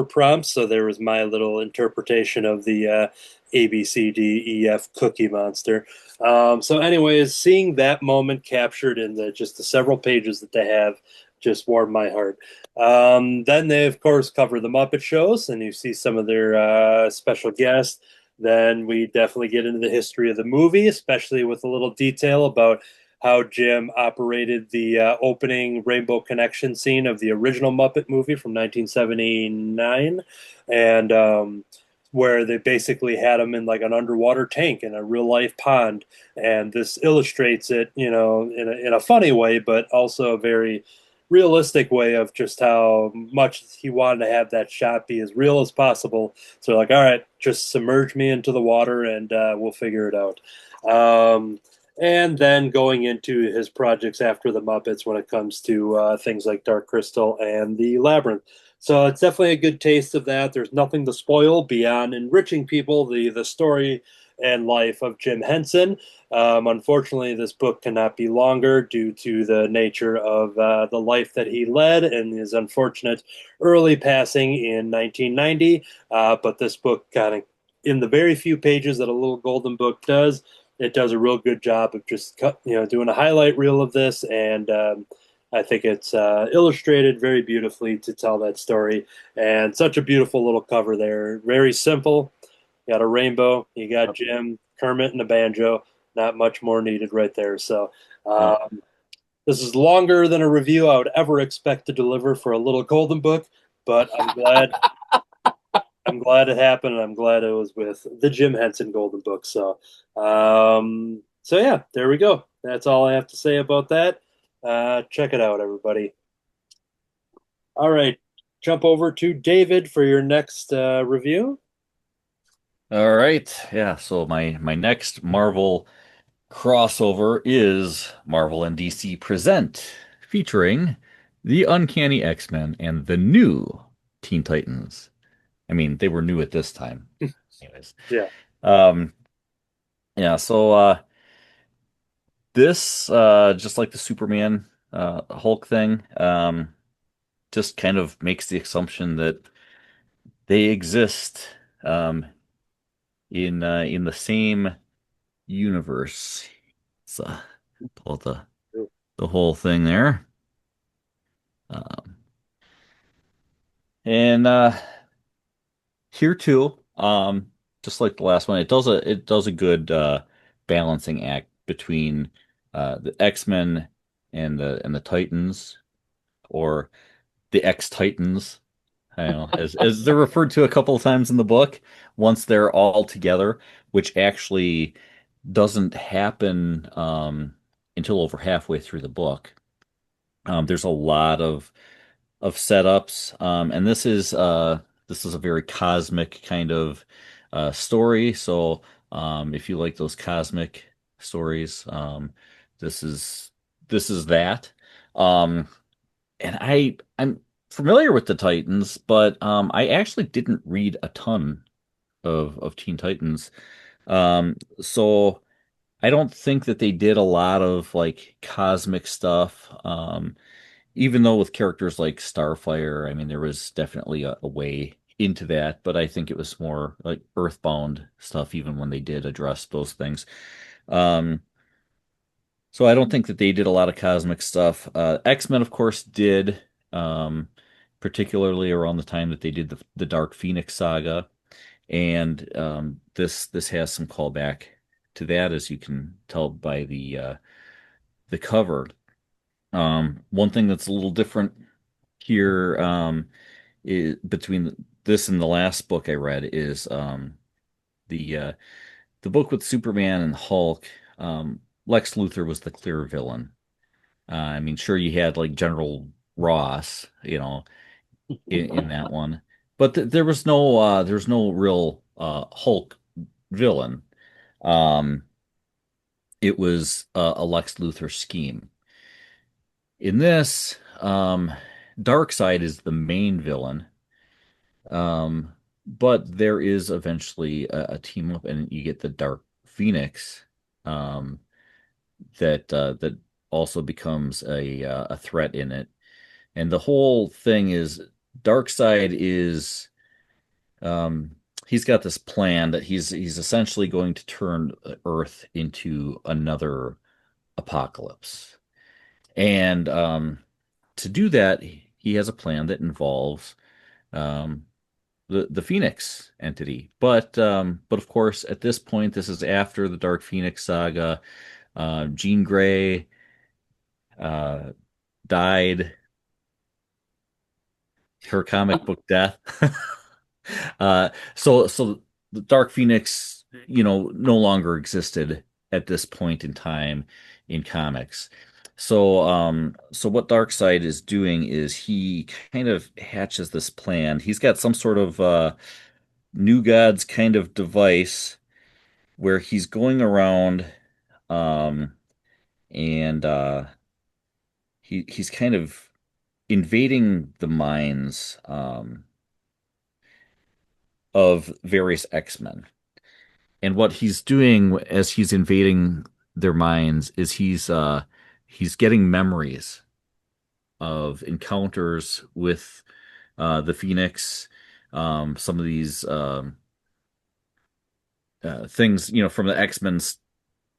prompts. So there was my little interpretation of the ABCDEF Cookie Monster. So, anyways, seeing that moment captured in just the several pages that they have just warmed my heart. Then they, of course, cover the Muppet shows, and you see some of their special guests. Then we definitely get into the history of the movie, especially with a little detail about how Jim operated the opening Rainbow Connection scene of the original Muppet movie from 1979. And where they basically had him in like an underwater tank in a real life pond. And this illustrates it, in a funny way, but also a very realistic way of just how much he wanted to have that shot be as real as possible. So like, all right, just submerge me into the water and we'll figure it out. And then going into his projects after the Muppets when it comes to things like Dark Crystal and the Labyrinth. So it's definitely a good taste of that. There's nothing to spoil beyond enriching people the story and life of Jim Henson. Unfortunately, this book cannot be longer due to the nature of the life that he led and his unfortunate early passing in 1990. But this book kind of, in the very few pages that a little golden book does, it does a real good job of just doing a highlight reel of this, and I think it's illustrated very beautifully to tell that story, and such a beautiful little cover there. Very simple. You got a rainbow, you got Jim, Kermit, and a banjo. Not much more needed right there. So this is longer than a review I would ever expect to deliver for a little golden book, but I'm glad. I'm glad it happened, and I'm glad it was with the Jim Henson Golden Book. So yeah, there we go. That's all I have to say about that. Check it out, everybody. All right, jump over to David for your next review. All right. Yeah. So my next Marvel crossover is Marvel and DC Present, featuring the Uncanny X-Men and the new Teen Titans. I mean, they were new at this time. Anyways. Yeah. Um, yeah, so this just like the Superman Hulk thing, just kind of makes the assumption that they exist um in the same universe. So pull out the whole thing there. Um, and here too, just like the last one, it does a good balancing act between the X-Men and the Titans, or the X-Titans. I don't know, as they're referred to a couple of times in the book, once they're all together, which actually doesn't happen until over halfway through the book. There's a lot of setups, and this is a very cosmic kind of story. So if you like those cosmic stories, this is this is that. Um, and I'm familiar with the Titans, but I actually didn't read a ton of Teen Titans. So I don't think that they did a lot of like cosmic stuff. Even though with characters like Starfire, I mean, there was definitely a way into that, but I think it was more like Earthbound stuff, even when they did address those things. Um, so I don't think that they did a lot of cosmic stuff. X-Men, of course, did, um, particularly around the time that they did the Dark Phoenix saga, and this has some callback to that, as you can tell by the cover. One thing that's a little different here is between this and the last book I read is the uh, the book with Superman and Hulk. Lex Luthor was the clear villain. I mean, sure, you had like General Ross, in that one, but there was no real Hulk villain. Um, it was a Lex Luthor scheme. In this, Darkseid is the main villain. But there is eventually a team up, and you get the Dark Phoenix, um, that also becomes a threat in it. And the whole thing is Darkseid is he's got this plan that he's essentially going to turn Earth into another apocalypse. And to do that, he has a plan that involves um, the Phoenix entity. But of course, at this point, this is after the Dark Phoenix saga. Jean Grey uh, died her comic book death. So the Dark Phoenix, no longer existed at this point in time in comics. So what Darkseid is doing is he kind of hatches this plan. He's got some sort of New Gods kind of device where he's going around um, and he's kind of invading the minds of various X-Men. And what he's doing as he's invading their minds is he's getting memories of encounters with the Phoenix, some of these things, from the X-Men's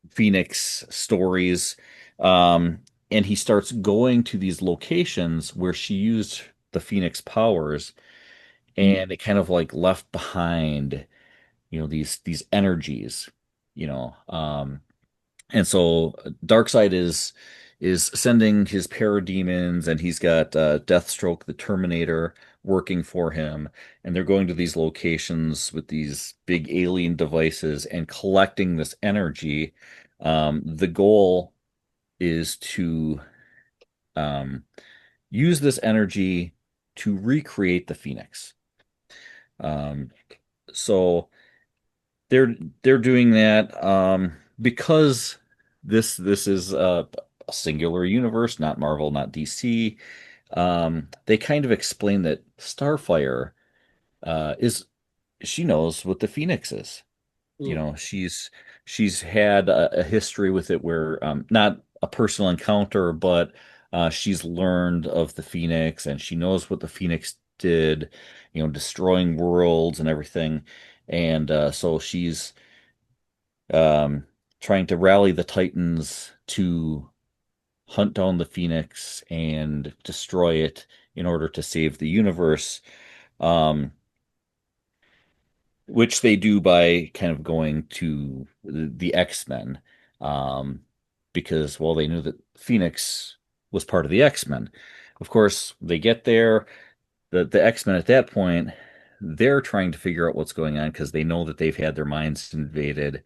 Phoenix stories. And he starts going to these locations where she used the Phoenix powers, and it kind of like left behind, these energies, you know. And so Darkseid is sending his parademons, and he's got Deathstroke, the Terminator, working for him, and they're going to these locations with these big alien devices and collecting this energy. The goal is to um, use this energy to recreate the Phoenix. Um, so they're doing that because this is a singular universe, not Marvel, not DC. They kind of explain that Starfire is she knows what the Phoenix is. You Hmm. know, she's had a history with it where not a personal encounter, but she's learned of the Phoenix and she knows what the Phoenix did, you know, destroying worlds and everything. And so she's um, trying to rally the Titans to hunt down the Phoenix and destroy it in order to save the universe. Um, which they do by kind of going to the X-Men, um, because well, they knew that Phoenix was part of the X-Men. Of course, they get there. The X-Men at that point, they're trying to figure out what's going on because they know that they've had their minds invaded.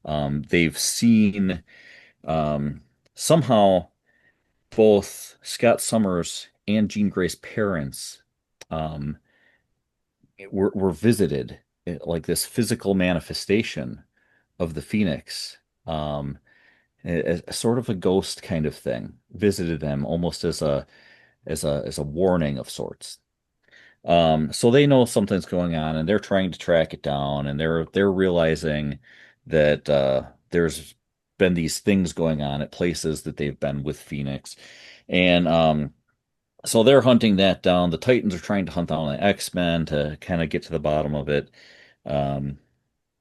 They've seen um, somehow both Scott Summers and Jean Grey's parents um, were visited, like this physical manifestation of the Phoenix, um, a sort of a ghost kind of thing, visited them almost as a warning of sorts. So they know something's going on, and they're trying to track it down, and they're realizing that there's been these things going on at places that they've been with Phoenix, and so they're hunting that down. The Titans are trying to hunt down the X-Men to kind of get to the bottom of it. Um,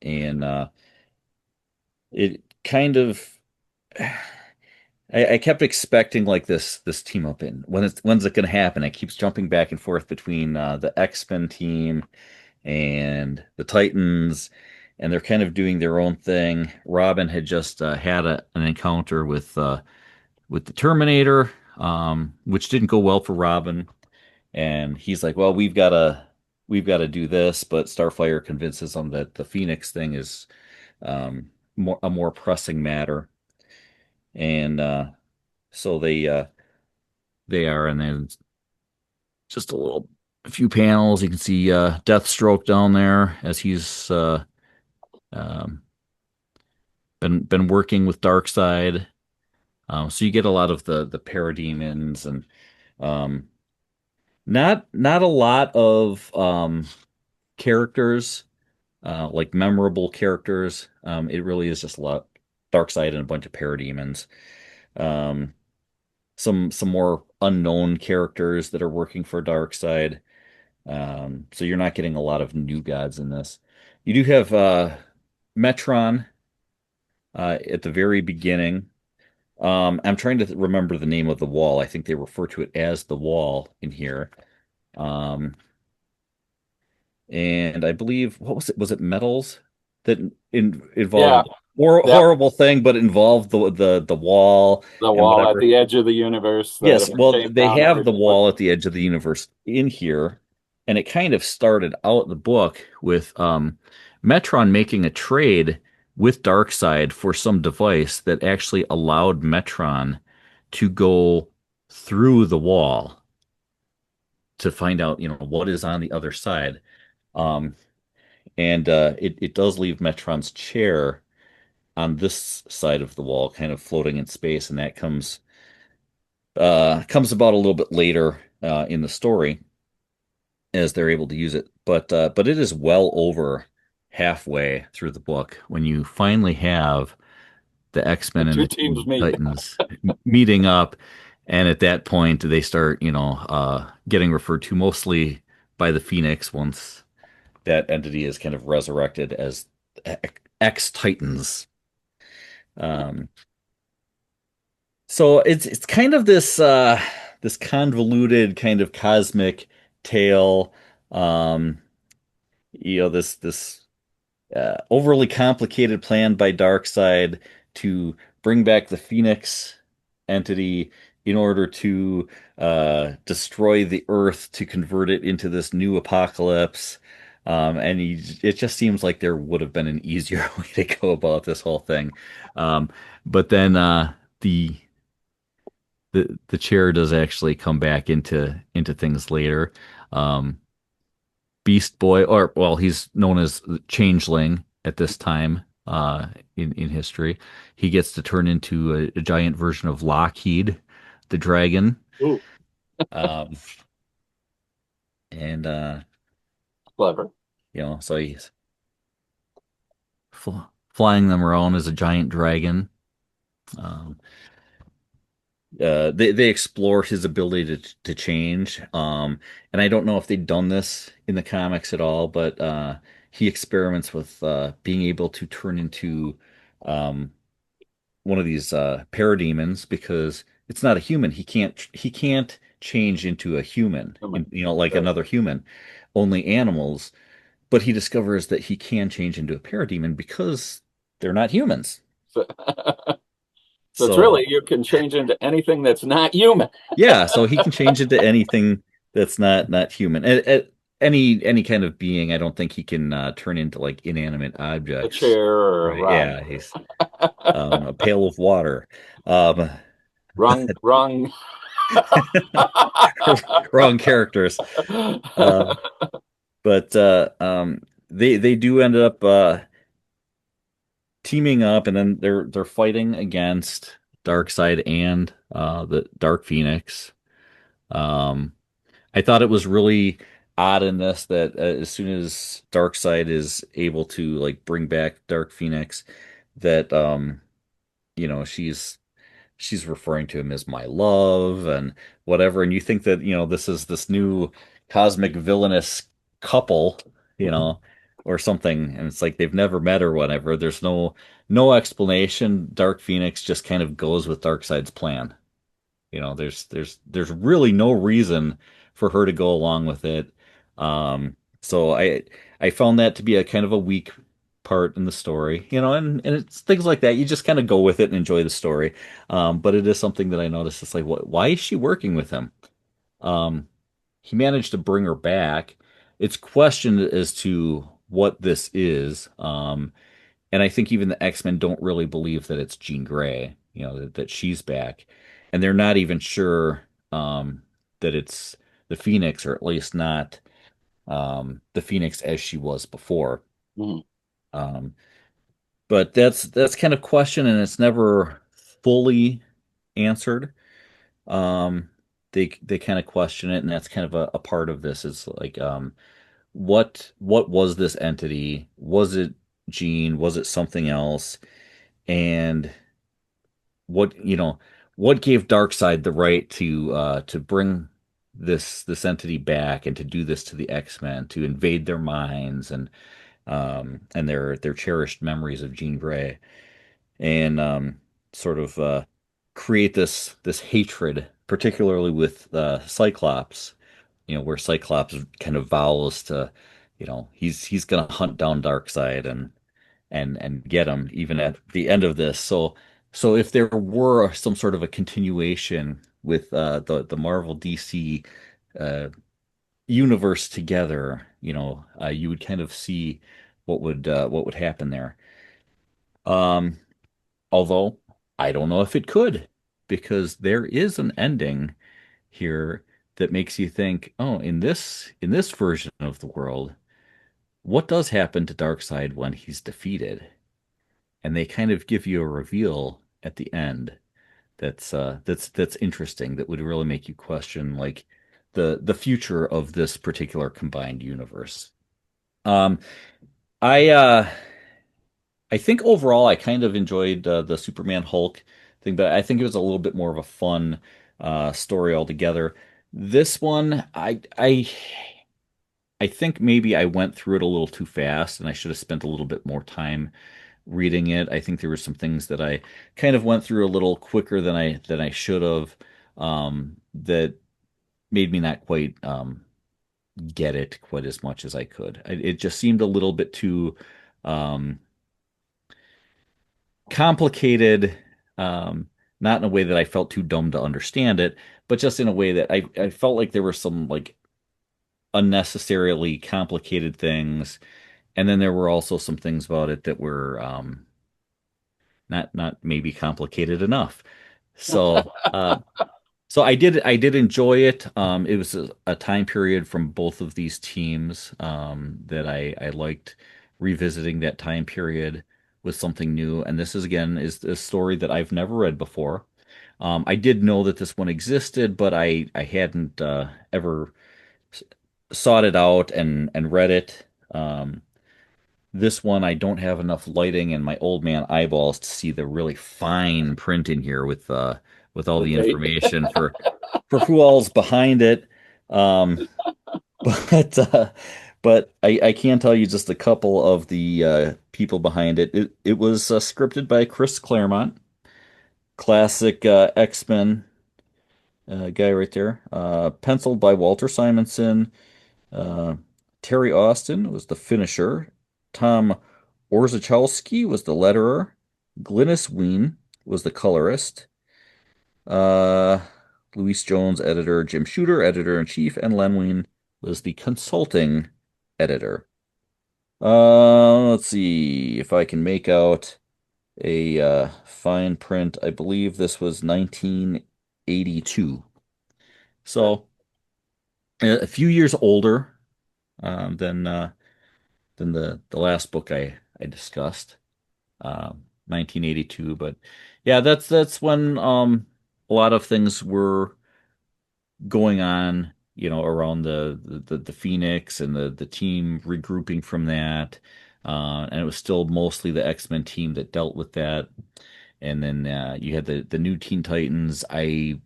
and it kind of I kept expecting like this team up in when's it gonna happen? It keeps jumping back and forth between the X-Men team and the Titans, and they're kind of doing their own thing. Robin had just had an encounter with the Terminator, which didn't go well for Robin. And he's like, "Well, we've got to do this," but Starfire convinces him that the Phoenix thing is a more pressing matter, and so they are, and then just a few panels. You can see Deathstroke down there as he's um, been working with Darkseid. So you get a lot of the parademons and um, not a lot of characters like memorable characters. It really is just a lot Darkseid and a bunch of parademons. Um, some more unknown characters that are working for Darkseid. So you're not getting a lot of new gods in this. You do have Metron at the very beginning. I'm trying to remember the name of the wall. I think they refer to it as the wall in here. Um, and I believe what was it? Was it metals that Yeah, involved yeah, horrible thing, but involved the wall the and wall at whatever. the edge of the universe that Yes, well, came they down have the everything with. wall at the edge of the universe in here, and it kind of started out the book with Metron making a trade with Darkseid for some device that actually allowed Metron to go through the wall to find out, you know, what is on the other side. Um, and it does leave Metron's chair on this side of the wall, kind of floating in space, and that comes about a little bit later in the story as they're able to use it. But it is well over halfway through the book when you finally have the The X-Men and two the teams Teen meet. Titans meeting up, and at that point they start, you know, getting referred to mostly by the Phoenix once that entity is kind of resurrected as X-Titans. Um, so it's kind of this convoluted kind of cosmic tale. Um, you know, this overly complicated plan by Darkseid to bring back the Phoenix entity in order to destroy the Earth to convert it into this new apocalypse. It just seems like there would have been an easier way to go about this whole thing. But then the the chair does actually come back into things later. Um, Beast Boy, or well, he's known as Changeling at this time in history. He gets to turn into a giant version of Lockheed, the dragon. Ooh, Um, and Clever. So he's flying them around as a giant dragon. Um, they explore his ability to change. And I don't know if they've done this in the comics at all, but he experiments with being able to turn into um, one of these parademons because it's not a human. He can't change into a human, like Right. another human. Only animals. But he discovers that he can change into a parademon because they're not humans. So, so it's So really you can change into anything that's not human. yeah, so he can change into anything that's not human. Any kind of being. I don't think he can turn into like inanimate A objects. chair or a Right? rock. Yeah, he's a pail of water. Um, Wrong. wrong characters. Uh, but they do end up teaming up, and then they're fighting against Darkseid and the Dark Phoenix. Um, I thought it was really odd in this that as soon as Darkseid is able to like bring back Dark Phoenix, that she's referring to him as my love and whatever, and you think that this is this new cosmic villainous couple, you know, or something, and it's like they've never met or whatever. There's no explanation. Dark Phoenix just kind of goes with Darkseid's plan. There's really no reason for her to go along with it. So I found that to be a kind of a weak part in the story, and it's things like that. You just kind of go with it and enjoy the story. But it is something that I noticed. It's like, why is she working with him? Um, he managed to bring her back. It's questioned as to what this is. And I think even the X-Men don't really believe that it's Jean Grey, that she's back. And they're not even sure that it's the Phoenix, or at least not the Phoenix as she was before. Mhm. Um, but that's kind of question, and it's never fully answered. Um, they kind of question it, and that's kind of a part of this. Is like, what was this entity? Was it Jean? Was it something else? And what gave Darkseid the right to bring this entity back and to do this to the X-Men, to invade their minds and their cherished memories of Jean Grey, and sort of create this hatred, particularly with Cyclops, where Cyclops kind of vows to, he's gonna hunt down Darkseid and get him even at the end of this. So if there were some sort of a continuation with the Marvel DC uh, universe together, you would kind of see what would happen there. Um, Although I don't know if it could, because there is an ending here that makes you think, oh, in this version of the world, what does happen to Darkseid when he's defeated? And they kind of give you a reveal at the end that's interesting, that would really make you question like the future of this particular combined universe. Um, I I think overall I kind of enjoyed the Superman Hulk thing, but I think it was a little bit more of a fun story altogether. This one, I think maybe I went through it a little too fast, and I should have spent a little bit more time reading it. I think there were some things that I kind of went through a little quicker than I should have, that made me not quite get it quite as much as I could. It just seemed a little bit too um, complicated, not in a way that I felt too dumb to understand it, but just in a way that I felt like there were some like unnecessarily complicated things, and then there were also some things about it that were not maybe complicated enough. So so I did enjoy it. It was a time period from both of these teams that I liked revisiting that time period with something new. And this is again is a story that I've never read before. I did know that this one existed, but I hadn't ever sought it out and read it. This one I don't have enough lighting and my old man eyeballs to see the really fine print in here with all The the date. information for who all's behind it. Um, but I can tell you just a couple of the people behind it. It was scripted by Chris Claremont, classic X-Men guy right there. Penciled by Walter Simonson. Uh, Terry Austin was the finisher. Tom Orzechowski was the letterer. Glynis Wein was the colorist. Uh, Luis Jones, editor. Jim Shooter, editor-in-chief. And Len Wein was the consulting editor. Let's see if I can make out a fine print. I believe this was 1982. So a few years older than the last book I discussed, 1982. But yeah, that's when a lot of things were going on, around the Phoenix and the team regrouping from that. And it was still mostly the X-Men team that dealt with that. And then you had the new Teen Titans. I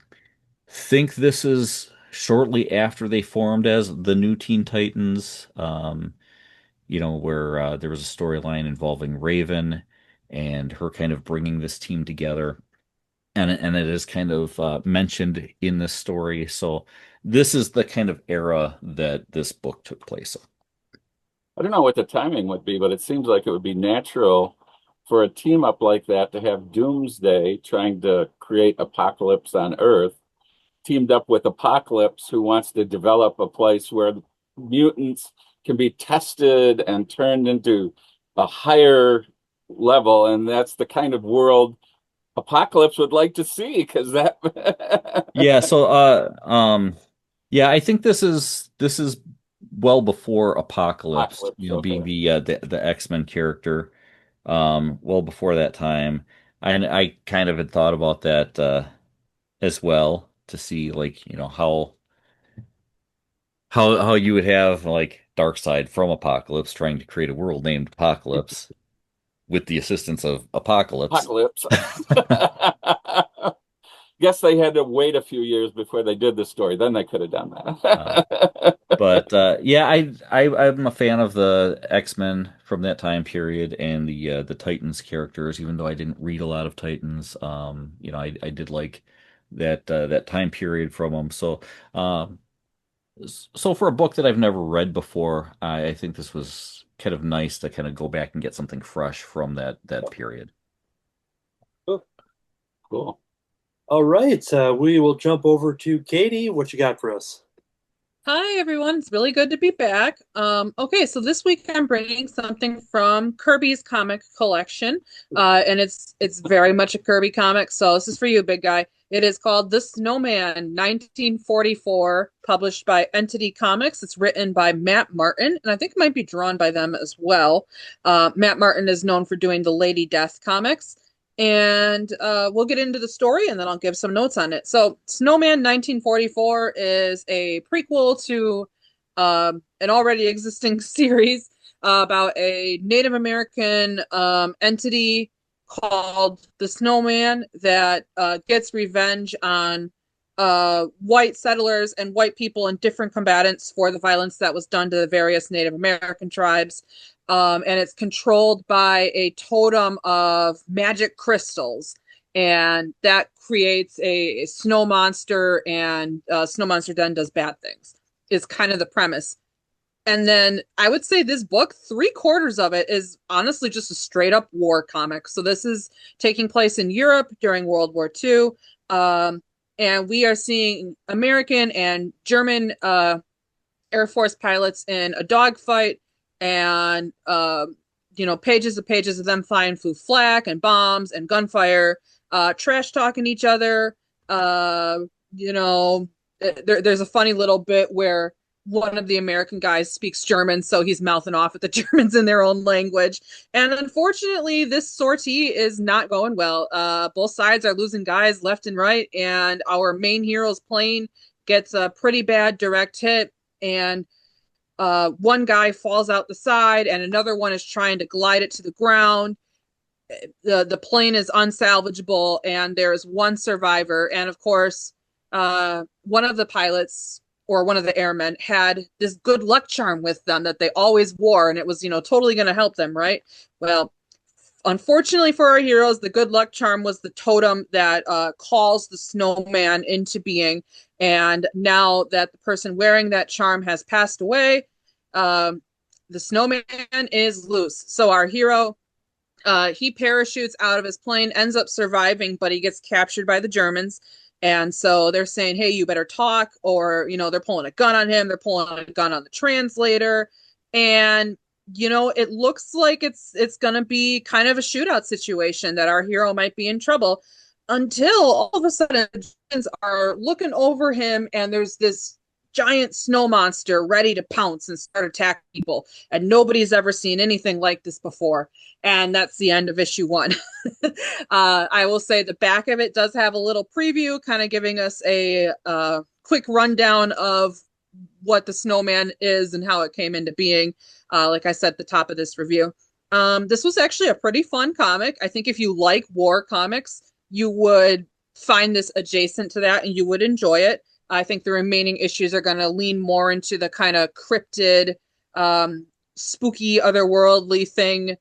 think this is shortly after they formed as the new Teen Titans, where there was a storyline involving Raven and her kind of bringing this team together. And it is kind of mentioned in this story. So this is the kind of era that this book took place in. I don't know what the timing would be, but it seems like it would be natural for a team up like that to have Doomsday trying to create apocalypse on Earth, teamed up with Apocalypse, who wants to develop a place where mutants can be tested and turned into a higher level. And that's the kind of world Apocalypse would like to see, because that Yeah, so yeah, I think this is well before Apocalypse, Apocalypse, being okay. the X-Men character, well before that time. And I kind of had thought about that as well to see, like, how you would have like Darkseid from Apocalypse trying to create a world named Apocalypse with the assistance of Apocalypse. Apocalypse. Guess they had to wait a few years before they did the story. Then they could have done Uh, that. But yeah, I'm a fan of the X-Men from that time period and the Titans characters, even though I didn't read a lot of Titans. I did like that time period from them. So for a book that I've never read before, I think this was kind of nice to kind of go back and get something fresh from that period. Cool. All right, we will jump over to Katie. What you got for us? Hi everyone, it's really good to be back. Okay, so this week I'm bringing something from Kirby's comic collection, and it's very much a Kirby comic. So this is for you, big guy. It is called The Snowman, 1944, published by Entity Comics. It's written by Matt Martin, and I think it might be drawn by them as well. Matt Martin is known for doing the Lady Death comics. And we'll get into the story and then I'll give some notes on it. So, Snowman 1944 is a prequel to an already existing series about a Native American entity called the Snowman that gets revenge on white settlers and white people and different combatants for the violence that was done to the various Native American tribes. And it's controlled by a totem of magic crystals. And that creates a snow monster, and Snow Monster Den does bad things, is kind of the premise. And then I would say this book, 3/4 of it is honestly just a straight up war comic. So this is taking place in Europe during World War II. And we are seeing American and German Air Force pilots in a dogfight, and pages of them flying through flak and bombs and gunfire, trash talking each other. There's a funny little bit where one of the American guys speaks German, so he's mouthing off at the Germans in their own language. And unfortunately, this sortie is not going well. Both sides are losing guys left and right, and our main hero's plane gets a pretty bad direct hit. And one guy falls out the side and another one is trying to glide it to the ground. The plane is unsalvageable and there's one survivor. And of course, one of the pilots or one of the airmen had this good luck charm with them that they always wore, and it was, totally going to help them, right? Well, unfortunately for our heroes, the good luck charm was the totem that calls the snowman into being. And now that the person wearing that charm has passed away, the snowman is loose. So our hero, he parachutes out of his plane, ends up surviving, but he gets captured by the Germans. And so they're saying, hey, you better talk, or, they're pulling a gun on him. They're pulling a gun on the translator. And, it looks like it's going to be kind of a shootout situation, that our hero might be in trouble, until all of a sudden Germans are looking over him and there's this giant snow monster ready to pounce and start attacking people. And nobody's ever seen anything like this before. And that's the end of issue 1. I will say the back of it does have a little preview, kind of giving us a quick rundown of what the snowman is and how it came into being. Like I said at the top of this review. This was actually a pretty fun comic. I think if you like war comics, you would find this adjacent to that and you would enjoy it. I think the remaining issues are going to lean more into the kind of cryptid, spooky, otherworldly thing,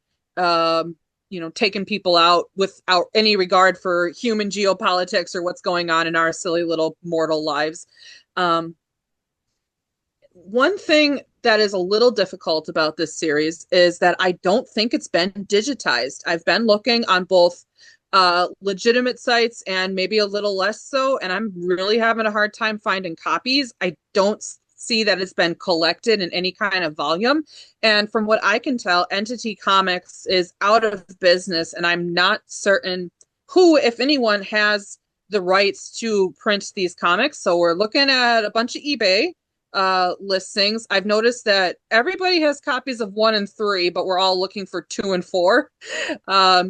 taking people out without any regard for human geopolitics or what's going on in our silly little mortal lives. One thing that is a little difficult about this series is that I don't think it's been digitized. I've been looking on both legitimate sites and maybe a little less so, and I'm really having a hard time finding copies. I don't see that it's been collected in any kind of volume, and from what I can tell, Entity Comics is out of business, and I'm not certain who, if anyone, has the rights to print these comics. So we're looking at a bunch of eBay listings. I've noticed that everybody has copies of 1 and 3, but we're all looking for 2 and 4.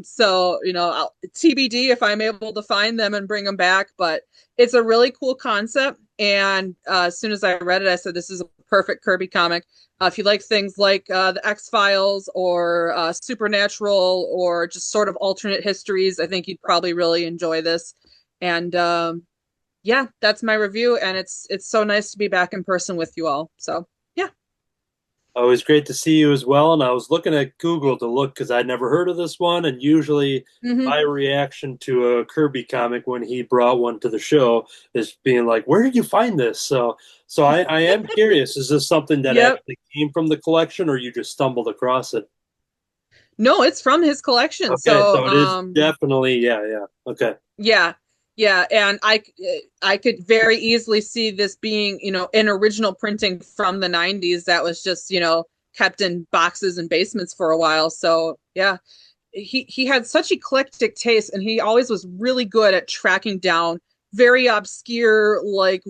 So TBD if I'm able to find them and bring them back, but it's a really cool concept. And as soon as I read it, I said, this is a perfect Kirby comic. If you like things like the X-Files or Supernatural or just sort of alternate histories, I think you'd probably really enjoy this. And yeah, that's my review, and it's so nice to be back in person with you all. So, yeah. Always great to see you as well. And I was looking at Google to look because I'd never heard of this one. And usually my reaction to a Kirby comic when he brought one to the show is being like, where did you find this? So I am curious. Is this something that actually came from the collection, or you just stumbled across it? No, it's from his collection. Okay, so it is definitely, yeah. Okay. Yeah, and I could very easily see this being, an original printing from the 90s that was just, kept in boxes and basements for a while. So, yeah, he had such eclectic taste, and he always was really good at tracking down very obscure, like,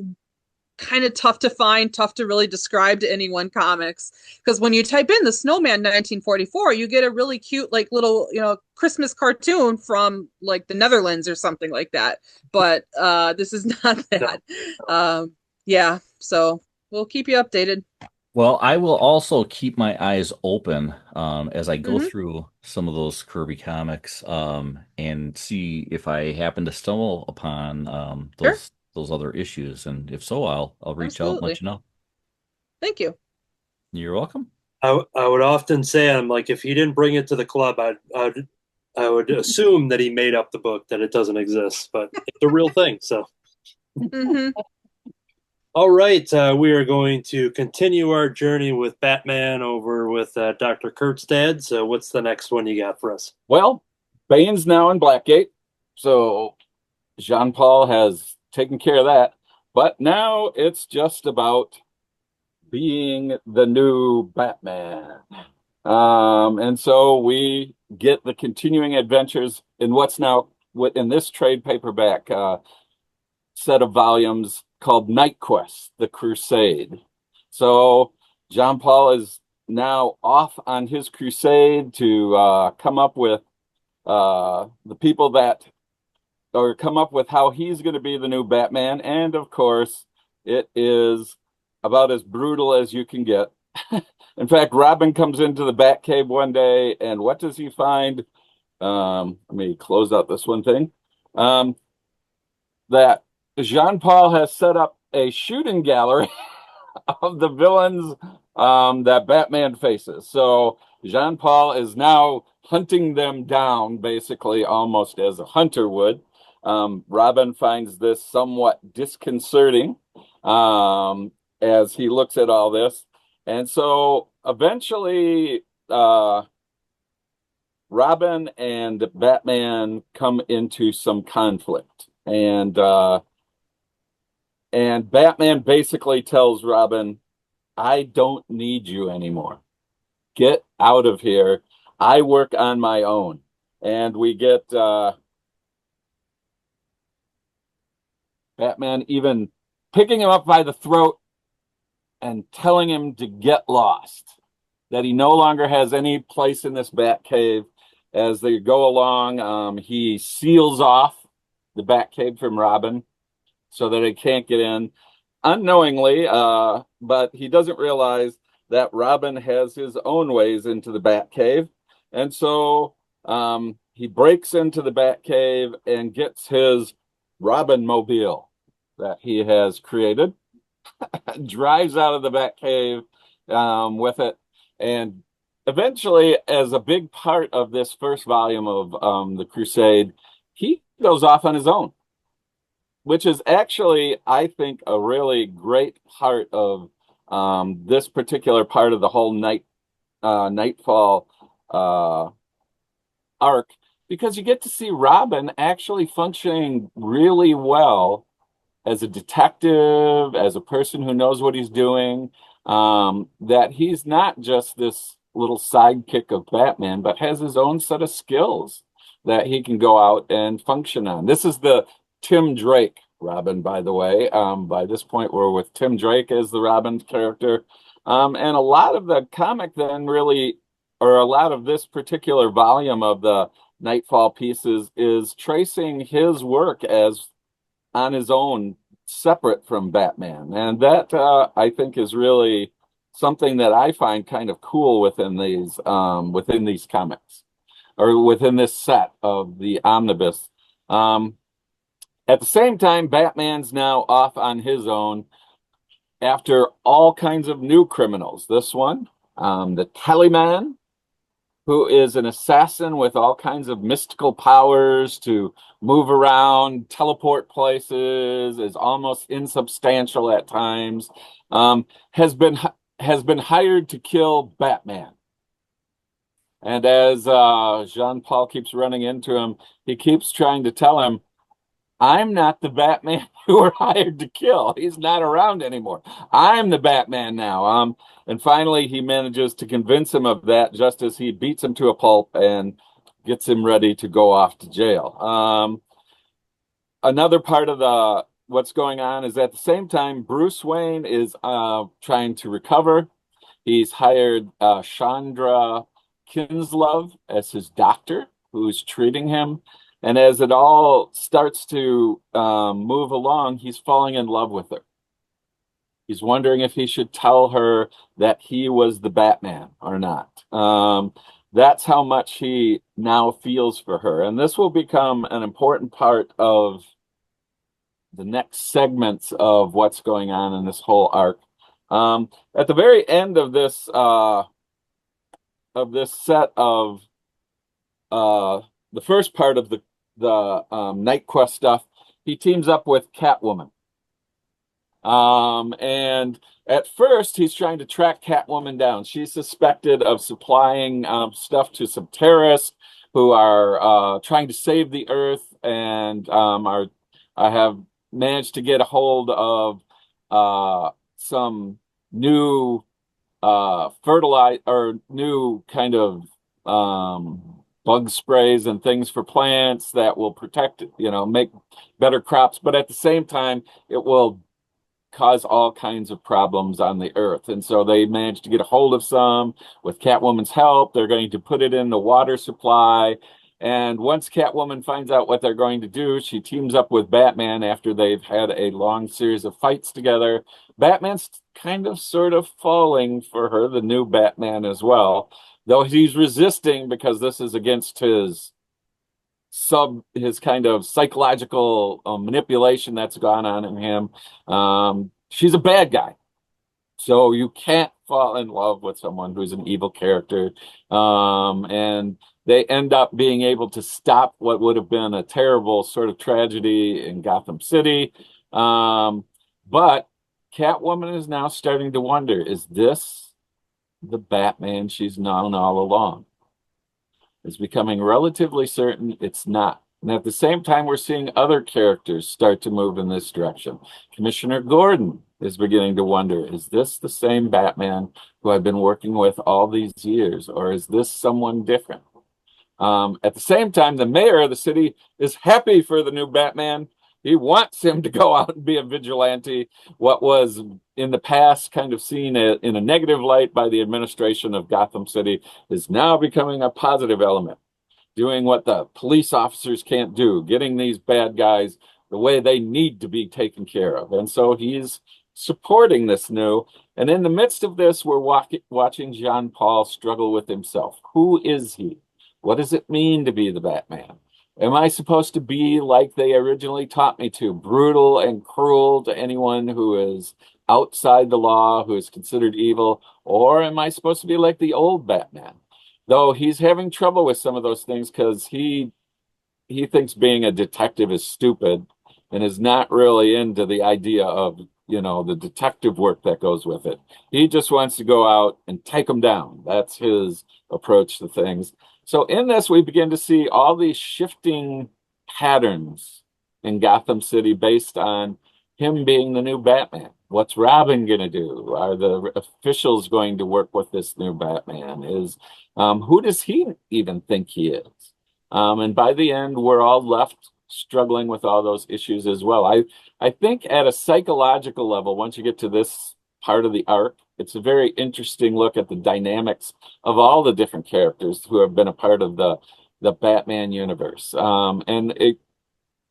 kind of tough to find, tough to really describe to anyone comics. Because when you type in the Snowman 1944, you get a really cute, like, little, Christmas cartoon from, like, the Netherlands or something like that. But this is not that. Yeah, so we'll keep you updated. Well, I will also keep my eyes open as I go through some of those Kirby comics and see if I happen to stumble upon those other issues, and if so, I'll reach out and let you know. Thank you. You're welcome. I would often say, I'm like, if he didn't bring it to the club, I would assume that he made up the book, that it doesn't exist, but it's a real thing. So, All right, we are going to continue our journey with Batman over with Dr. Kurtstad. So, what's the next one you got for us? Well, Bane's now in Blackgate, so Jean-Paul has taken care of that. But now it's just about being the new Batman. And so we get the continuing adventures in what's now in this trade paperback set of volumes called Knightquest, The Crusade. So Jean-Paul is now off on his crusade to come up with the people that, or come up with how he's going to be the new Batman. And of course, it is about as brutal as you can get. In fact, Robin comes into the Batcave one day, and what does he find? Let me close out this one thing. That Jean-Paul has set up a shooting gallery of the villains that Batman faces. So Jean-Paul is now hunting them down, basically, almost as a hunter would. Robin finds this somewhat disconcerting as he looks at all this. And so eventually, Robin and Batman come into some conflict. And Batman basically tells Robin, I don't need you anymore. Get out of here. I work on my own. And we get Batman even picking him up by the throat and telling him to get lost, that he no longer has any place in this Batcave. As they go along, he seals off the Batcave from Robin so that he can't get in unknowingly, but he doesn't realize that Robin has his own ways into the Batcave. And so he breaks into the Batcave and gets his Robin mobile that he has created, drives out of the Batcave with it. And eventually, as a big part of this first volume of the Crusade, he goes off on his own, which is actually, I think, a really great part of this particular part of the whole Knightfall arc, because you get to see Robin actually functioning really well as a detective, as a person who knows what he's doing, that he's not just this little sidekick of Batman, but has his own set of skills that he can go out and function on. This is the Tim Drake Robin, by the way. By this point, we're with Tim Drake as the Robin character. And a lot of the comic then really, or a lot of this particular volume of the Knightfall pieces is tracing his work as on his own, separate from Batman. And that, I think, is really something that I find kind of cool within these comics, or within this set of the omnibus. At the same time, Batman's now off on his own after all kinds of new criminals. This one, the Teleman, who is an assassin with all kinds of mystical powers to move around, teleport places, is almost insubstantial at times, has been hired to kill Batman. And as Jean-Paul keeps running into him, he keeps trying to tell him, I'm not the Batman you were hired to kill. He's not around anymore. I'm the Batman now. And finally, he manages to convince him of that, just as he beats him to a pulp and gets him ready to go off to jail. Another part of what's going on is at the same time, Bruce Wayne is trying to recover. He's hired Chandra Kinslov as his doctor, who's treating him. And as it all starts to move along, he's falling in love with her. He's wondering if he should tell her that he was the Batman or not. That's how much he now feels for her. And this will become an important part of the next segments of what's going on in this whole arc. At the very end of this set of the first part of the Night Quest stuff, he teams up with Catwoman. And at first, he's trying to track Catwoman down. She's suspected of supplying stuff to some terrorists who are trying to save the Earth, and I have managed to get a hold of some new fertilizer, or new kind of bug sprays and things for plants that will protect, make better crops. But at the same time, it will cause all kinds of problems on the Earth. And so they managed to get a hold of some with Catwoman's help. They're going to put it in the water supply. And once Catwoman finds out what they're going to do, she teams up with Batman after they've had a long series of fights together. Batman's kind of sort of falling for her, the new Batman as well, though he's resisting because this is against his kind of psychological manipulation that's gone on in him. She's a bad guy. So you can't fall in love with someone who's an evil character. And they end up being able to stop what would have been a terrible sort of tragedy in Gotham City. But Catwoman is now starting to wonder, is this the Batman she's known all along? It's becoming relatively certain it's not. And at the same time, we're seeing other characters start to move in this direction. Commissioner Gordon is beginning to wonder, is this the same Batman who I've been working with all these years, or is this someone different? At the same time, the mayor of the city is happy for the new Batman. He wants him to go out and be a vigilante. What was in the past kind of seen in a negative light by the administration of Gotham City is now becoming a positive element, doing what the police officers can't do, getting these bad guys the way they need to be taken care of. And so he's supporting this new. And in the midst of this, we're watching Jean-Paul struggle with himself. Who is he? What does it mean to be the Batman? Am I supposed to be like they originally taught me to, brutal and cruel to anyone who is outside the law, who is considered evil? Or am I supposed to be like the old Batman? Though he's having trouble with some of those things because he thinks being a detective is stupid and is not really into the idea of, the detective work that goes with it. He just wants to go out and take them down. That's his approach to things. So in this, we begin to see all these shifting patterns in Gotham City based on him being the new Batman. What's Robin going to do? Are the officials going to work with this new Batman? Who does he even think he is? And by the end, we're all left struggling with all those issues as well. I think at a psychological level, once you get to this part of the arc, it's a very interesting look at the dynamics of all the different characters who have been a part of the Batman universe.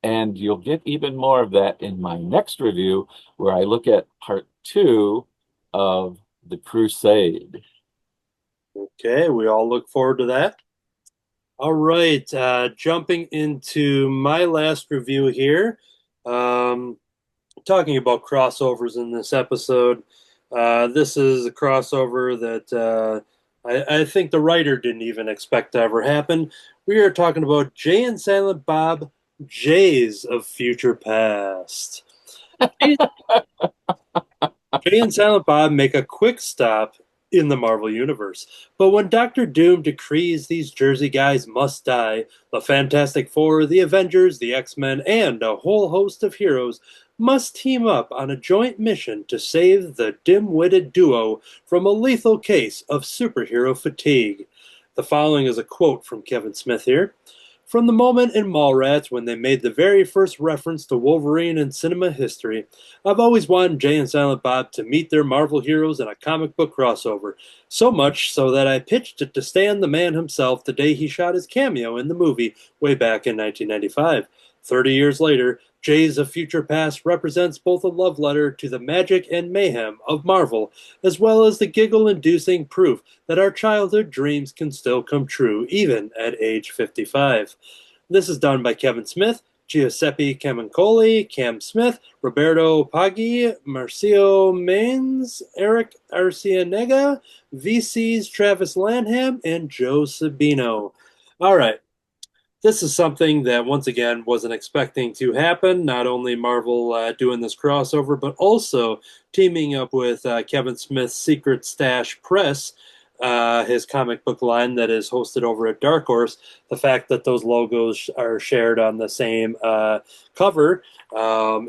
And you'll get even more of that in my next review, where I look at part 2 of The Crusade. Okay, we all look forward to that. All right, jumping into my last review here, talking about crossovers in this episode. This is a crossover that I think the writer didn't even expect to ever happen. We are talking about Jay and Silent Bob, Jays of Future Past. Jay and Silent Bob make a quick stop in the Marvel Universe. But when Doctor Doom decrees these Jersey guys must die, the Fantastic Four, the Avengers, the X-Men, and a whole host of heroes must team up on a joint mission to save the dim-witted duo from a lethal case of superhero fatigue. The following is a quote from Kevin Smith here. From the moment in Mallrats when they made the very first reference to Wolverine in cinema history, I've always wanted Jay and Silent Bob to meet their Marvel heroes in a comic book crossover, so much so that I pitched it to Stan the Man himself the day he shot his cameo in the movie way back in 1995. 30 years later, Jays of Future Past represents both a love letter to the magic and mayhem of Marvel, as well as the giggle-inducing proof that our childhood dreams can still come true, even at age 55. This is done by Kevin Smith, Giuseppe Camuncoli, Cam Smith, Roberto Paggi, Marcio Maines, Eric Arcianega, VC's Travis Lanham, and Joe Sabino. All right. This is something that, once again, wasn't expecting to happen. Not only Marvel doing this crossover, but also teaming up with Kevin Smith's Secret Stash Press, his comic book line that is hosted over at Dark Horse. The fact that those logos are shared on the same cover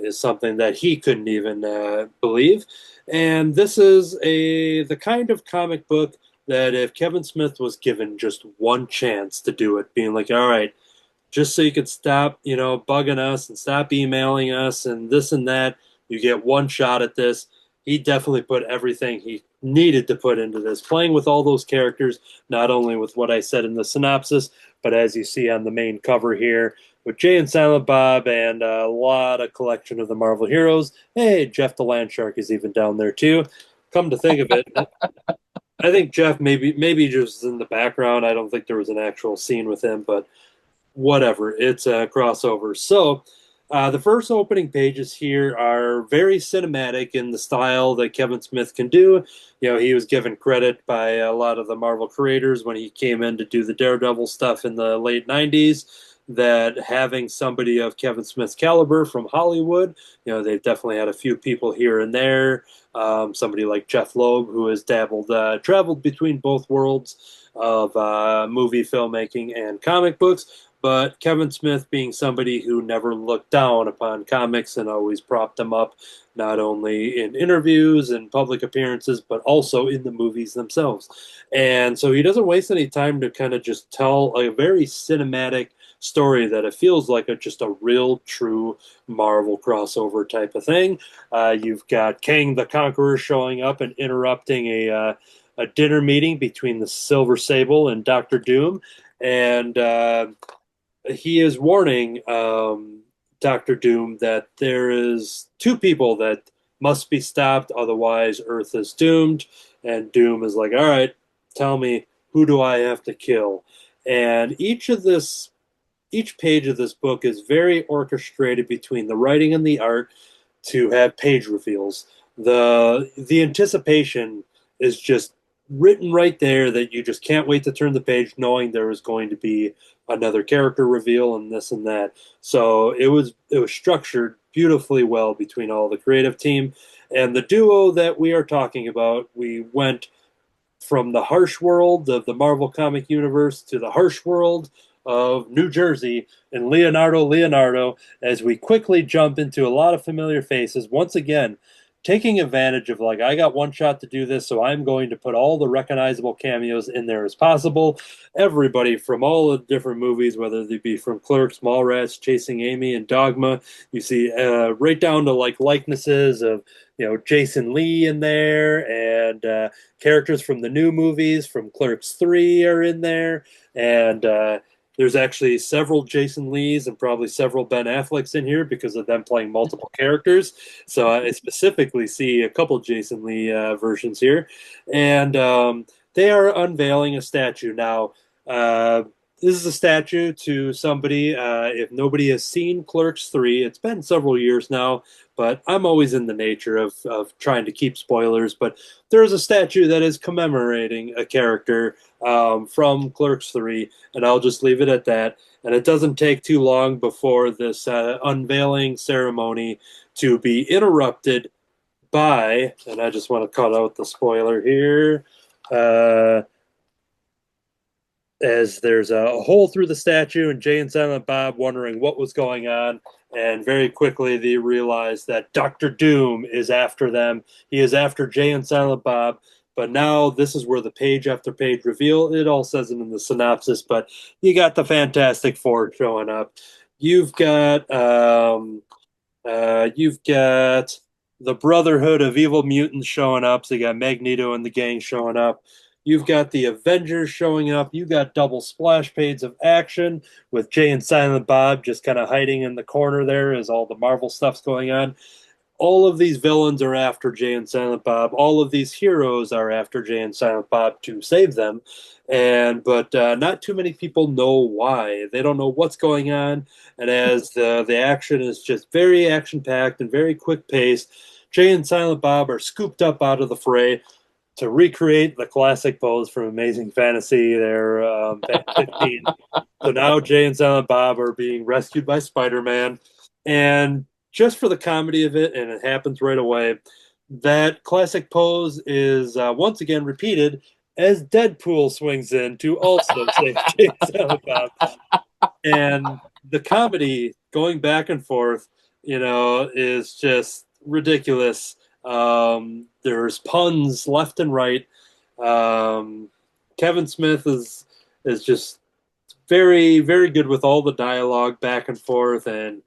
is something that he couldn't even believe. And this is the kind of comic book that if Kevin Smith was given just one chance to do it, being like, all right, just so you could stop, bugging us and stop emailing us and this and that, you get one shot at this. he definitely put everything he needed to put into this, playing with all those characters, not only with what I said in the synopsis, but as you see on the main cover here, with Jay and Silent Bob and a lot of collection of the Marvel heroes. Hey, Jeff the Land Shark is even down there too. Come to think of it, I think Jeff maybe just in the background. I don't think there was an actual scene with him, but whatever. It's a crossover. So the first opening pages here are very cinematic in the style that Kevin Smith can do. You know, he was given credit by a lot of the Marvel creators when he came in to do the Daredevil stuff in the late 90s. That having somebody of Kevin Smith's caliber from Hollywood, you know, they've definitely had a few people here and there. Somebody like Jeff Loeb, who has traveled between both worlds of movie filmmaking and comic books. But Kevin Smith being somebody who never looked down upon comics and always propped them up, not only in interviews and public appearances, but also in the movies themselves. And so he doesn't waste any time to kind of just tell a very cinematic story that it feels like just a real, true Marvel crossover type of thing. You've got Kang the Conqueror showing up and interrupting a dinner meeting between the Silver Sable and Doctor Doom. And he is warning Doctor Doom that there is two people that must be stopped, otherwise Earth is doomed. And Doom is like, all right, tell me, who do I have to kill? And each page of this book is very orchestrated between the writing and the art to have page reveals. The anticipation is just written right there that you just can't wait to turn the page knowing there is going to be another character reveal and this and that. So it was structured beautifully well between all the creative team and the duo that we are talking about. We went from the harsh world of the Marvel comic universe to the harsh world of New Jersey and Leonardo as we quickly jump into a lot of familiar faces. Once again, taking advantage of, like, I got one shot to do this, so I'm going to put all the recognizable cameos in there as possible. Everybody from all the different movies, whether they be from Clerks, Mallrats, Chasing Amy, and Dogma. You see right down to like likenesses of, you know, Jason Lee in there, and characters from the new movies from Clerks 3 are in there, and there's actually several Jason Lees and probably several Ben Afflecks in here because of them playing multiple characters. So I specifically see a couple Jason Lee versions here. And they are unveiling a statue. Now, this is a statue to somebody. If nobody has seen Clerks 3, it's been several years now, but I'm always in the nature of trying to keep spoilers. But there is a statue that is commemorating a character from Clerks 3, and I'll just leave it at that. And it doesn't take too long before this unveiling ceremony to be interrupted by, and I just want to cut out the spoiler here, as there's a hole through the statue and Jay and Silent Bob wondering what was going on. And very quickly they realize that Doctor Doom is after them. He is after Jay and Silent Bob. But now this is where the page after page reveal. It all says it in the synopsis, but you got the Fantastic Four showing up. You've got the Brotherhood of Evil Mutants showing up. So you got Magneto and the gang showing up. You've got the Avengers showing up. You got double splash pages of action with Jay and Silent Bob just kind of hiding in the corner there as all the Marvel stuff's going on. All of these villains are after Jay and Silent Bob. All of these heroes are after Jay and Silent Bob to save them. But not too many people know why. They don't know what's going on. And as the action is just very action-packed and very quick-paced, Jay and Silent Bob are scooped up out of the fray to recreate the classic pose from Amazing Fantasy. They're 15. So now Jay and Silent Bob are being rescued by Spider-Man. And just for the comedy of it, and it happens right away, that classic pose is once again repeated as Deadpool swings in to also save Jay and Silent Bob. And the comedy going back and forth, you know, is just ridiculous. There's puns left and right. Kevin Smith is just very, very good with all the dialogue back and forth, and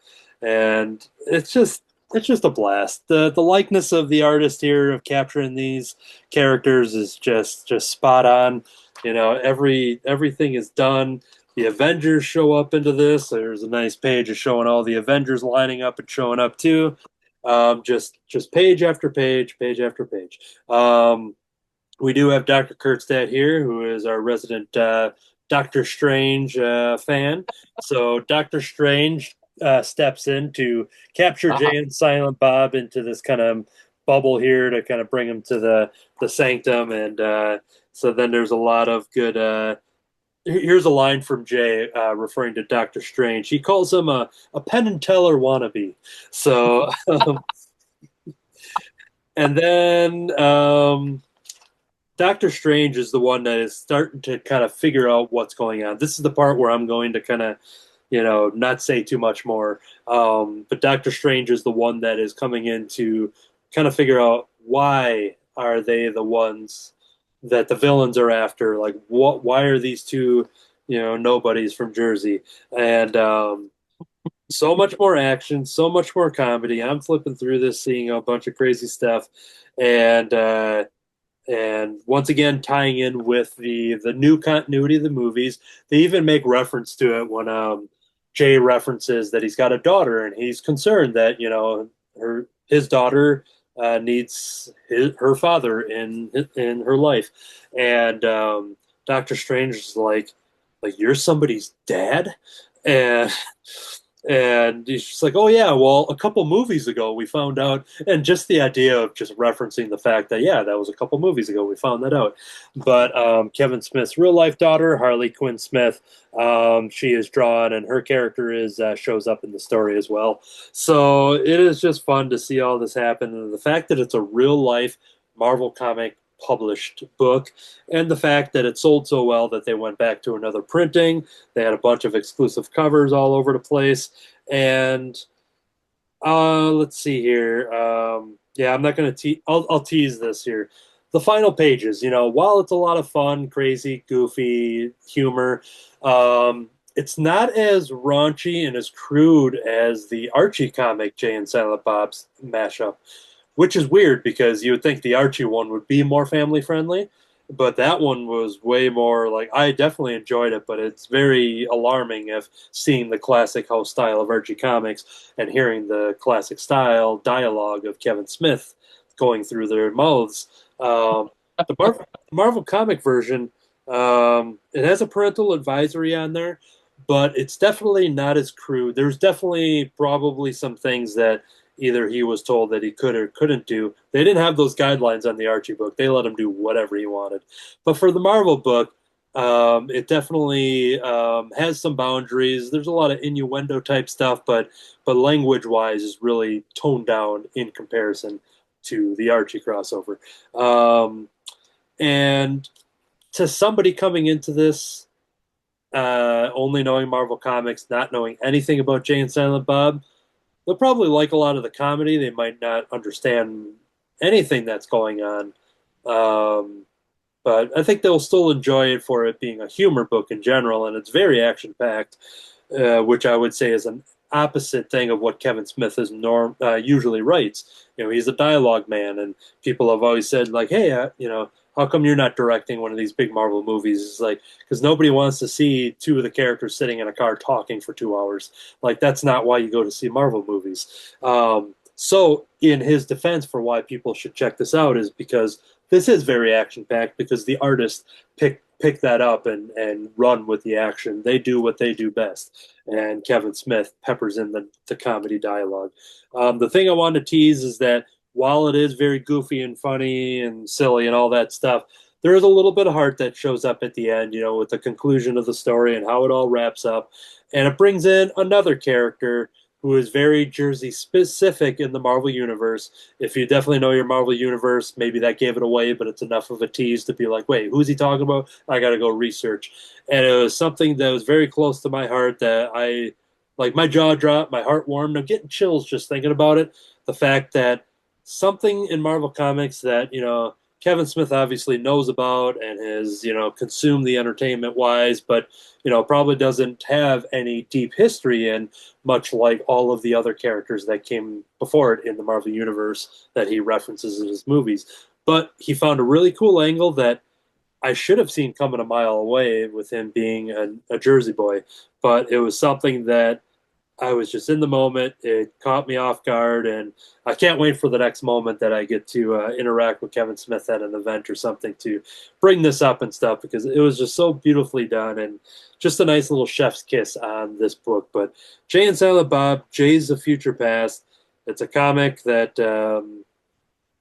it's just it's just a blast. The likeness of the artist here of capturing these characters is just spot on. You know, everything is done. The Avengers show up into this. There's a nice page of showing all the Avengers lining up and showing up too. Just page after page, page after page. We do have Dr. Kurtzstadt here, who is our resident Doctor Strange fan. So Doctor Strange steps in to capture Jay and Silent Bob into this kind of bubble here to kind of bring them to the sanctum. And so then there's a lot of good. Here's a line from Jay referring to Doctor Strange. He calls him a Penn and Teller wannabe. So, and then Doctor Strange is the one that is starting to kind of figure out what's going on. This is the part where I'm going to kind of, not say too much more. But Doctor Strange is the one that is coming in to kind of figure out why are they the ones that the villains are after. Like, why are these two, nobodies from Jersey? And so much more action, so much more comedy. I'm flipping through this, seeing a bunch of crazy stuff. And once again, tying in with the new continuity of the movies. They even make reference to it when Jay references that he's got a daughter, and he's concerned that his daughter needs her father in her life. And Doctor Strange is like you're somebody's dad, and he's just like, oh yeah, well, a couple movies ago we found out, and just the idea of just referencing the fact that that was a couple movies ago we found that out. But Kevin Smith's real life daughter, Harley Quinn Smith, she is drawn, and her character shows up in the story as well. So it is just fun to see all this happen, and the fact that it's a real life Marvel comic published book, and the fact that it sold so well that they went back to another printing. They had a bunch of exclusive covers all over the place. And let's see here. I'm not going to I'll tease this here. The final pages, while it's a lot of fun, crazy, goofy humor, it's not as raunchy and as crude as the Archie comic Jay and Silent Bob's mashup, which is weird because you would think the Archie one would be more family friendly, but that one was way more I definitely enjoyed it, but it's very alarming if seeing the classic house style of Archie comics and hearing the classic style dialogue of Kevin Smith going through their mouths. The Marvel comic version, it has a parental advisory on there, but it's definitely not as crude. There's definitely probably some things that either he was told that he could or couldn't do. They didn't have those guidelines on the Archie book. They let him do whatever he wanted. But for the Marvel book, it definitely has some boundaries. There's a lot of innuendo type stuff, but language-wise is really toned down in comparison to the Archie crossover. And to somebody coming into this, only knowing Marvel Comics, not knowing anything about Jay and Silent Bob, they'll probably like a lot of the comedy. They might not understand anything that's going on. But I think they'll still enjoy it for it being a humor book in general, and it's very action-packed, which I would say is an opposite thing of what Kevin Smith is usually writes. He's a dialogue man, and people have always said, hey, how come you're not directing one of these big Marvel movies? It's because nobody wants to see two of the characters sitting in a car talking for 2 hours. That's not why you go to see Marvel movies. So in his defense for why people should check this out is because this is very action-packed, because the artists pick that up and run with the action. They do what they do best. And Kevin Smith peppers in the comedy dialogue. The thing I wanted to tease is that while it is very goofy and funny and silly and all that stuff, there is a little bit of heart that shows up at the end, with the conclusion of the story and how it all wraps up. And it brings in another character who is very Jersey specific in the Marvel Universe. If you definitely know your Marvel Universe, maybe that gave it away, but it's enough of a tease to be like, wait, who's he talking about? I got to go research. And it was something that was very close to my heart that my jaw dropped, my heart warmed. I'm getting chills just thinking about it. The fact that something in Marvel Comics that, Kevin Smith obviously knows about and has, consumed the entertainment wise, but, probably doesn't have any deep history in, much like all of the other characters that came before it in the Marvel Universe that he references in his movies. But he found a really cool angle that I should have seen coming a mile away with him being a Jersey boy, but it was something that I was just in the moment. It caught me off guard, and I can't wait for the next moment that I get to interact with Kevin Smith at an event or something to bring this up and stuff, because it was just so beautifully done and just a nice little chef's kiss on this book. But Jay and Silent Bob, Jay's of Future Past, it's a comic that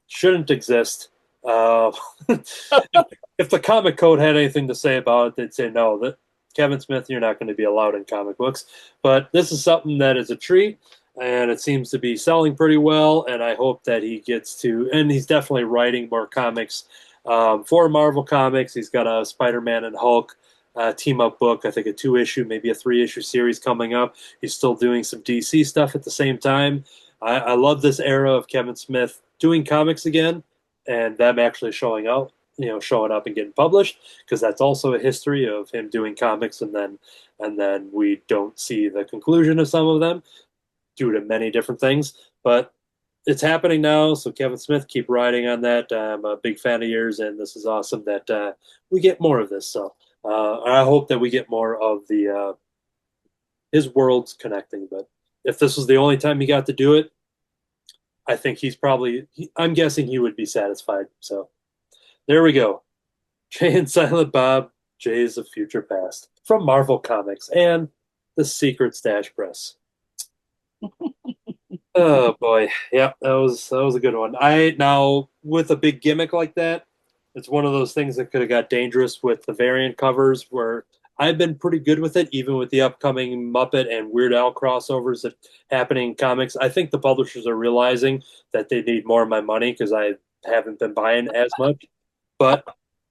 shouldn't exist. If the comic code had anything to say about it, they'd say no, that Kevin Smith, you're not going to be allowed in comic books. But this is something that is a treat, and it seems to be selling pretty well, and I hope that he gets to, and he's definitely writing more comics for Marvel Comics. He's got a Spider-Man and Hulk team-up book, I think a 2-issue, maybe a 3-issue series coming up. He's still doing some DC stuff at the same time. I love this era of Kevin Smith doing comics again, and them actually showing up and getting published, because that's also a history of him doing comics and then we don't see the conclusion of some of them due to many different things. But it's happening now, so Kevin Smith, keep riding on that. I'm a big fan of yours, and this is awesome that we get more of this. So I hope that we get more of the his worlds connecting. But if this was the only time he got to do it, I think I'm guessing he would be satisfied. So there we go. Jay and Silent Bob, Jays of Future Past, from Marvel Comics and the Secret Stash Press. Oh boy, yeah, that was a good one. Now with a big gimmick like that, it's one of those things that could have got dangerous with the variant covers, where I've been pretty good with it, even with the upcoming Muppet and Weird Al crossovers that happening in comics. I think the publishers are realizing that they need more of my money because I haven't been buying as much. But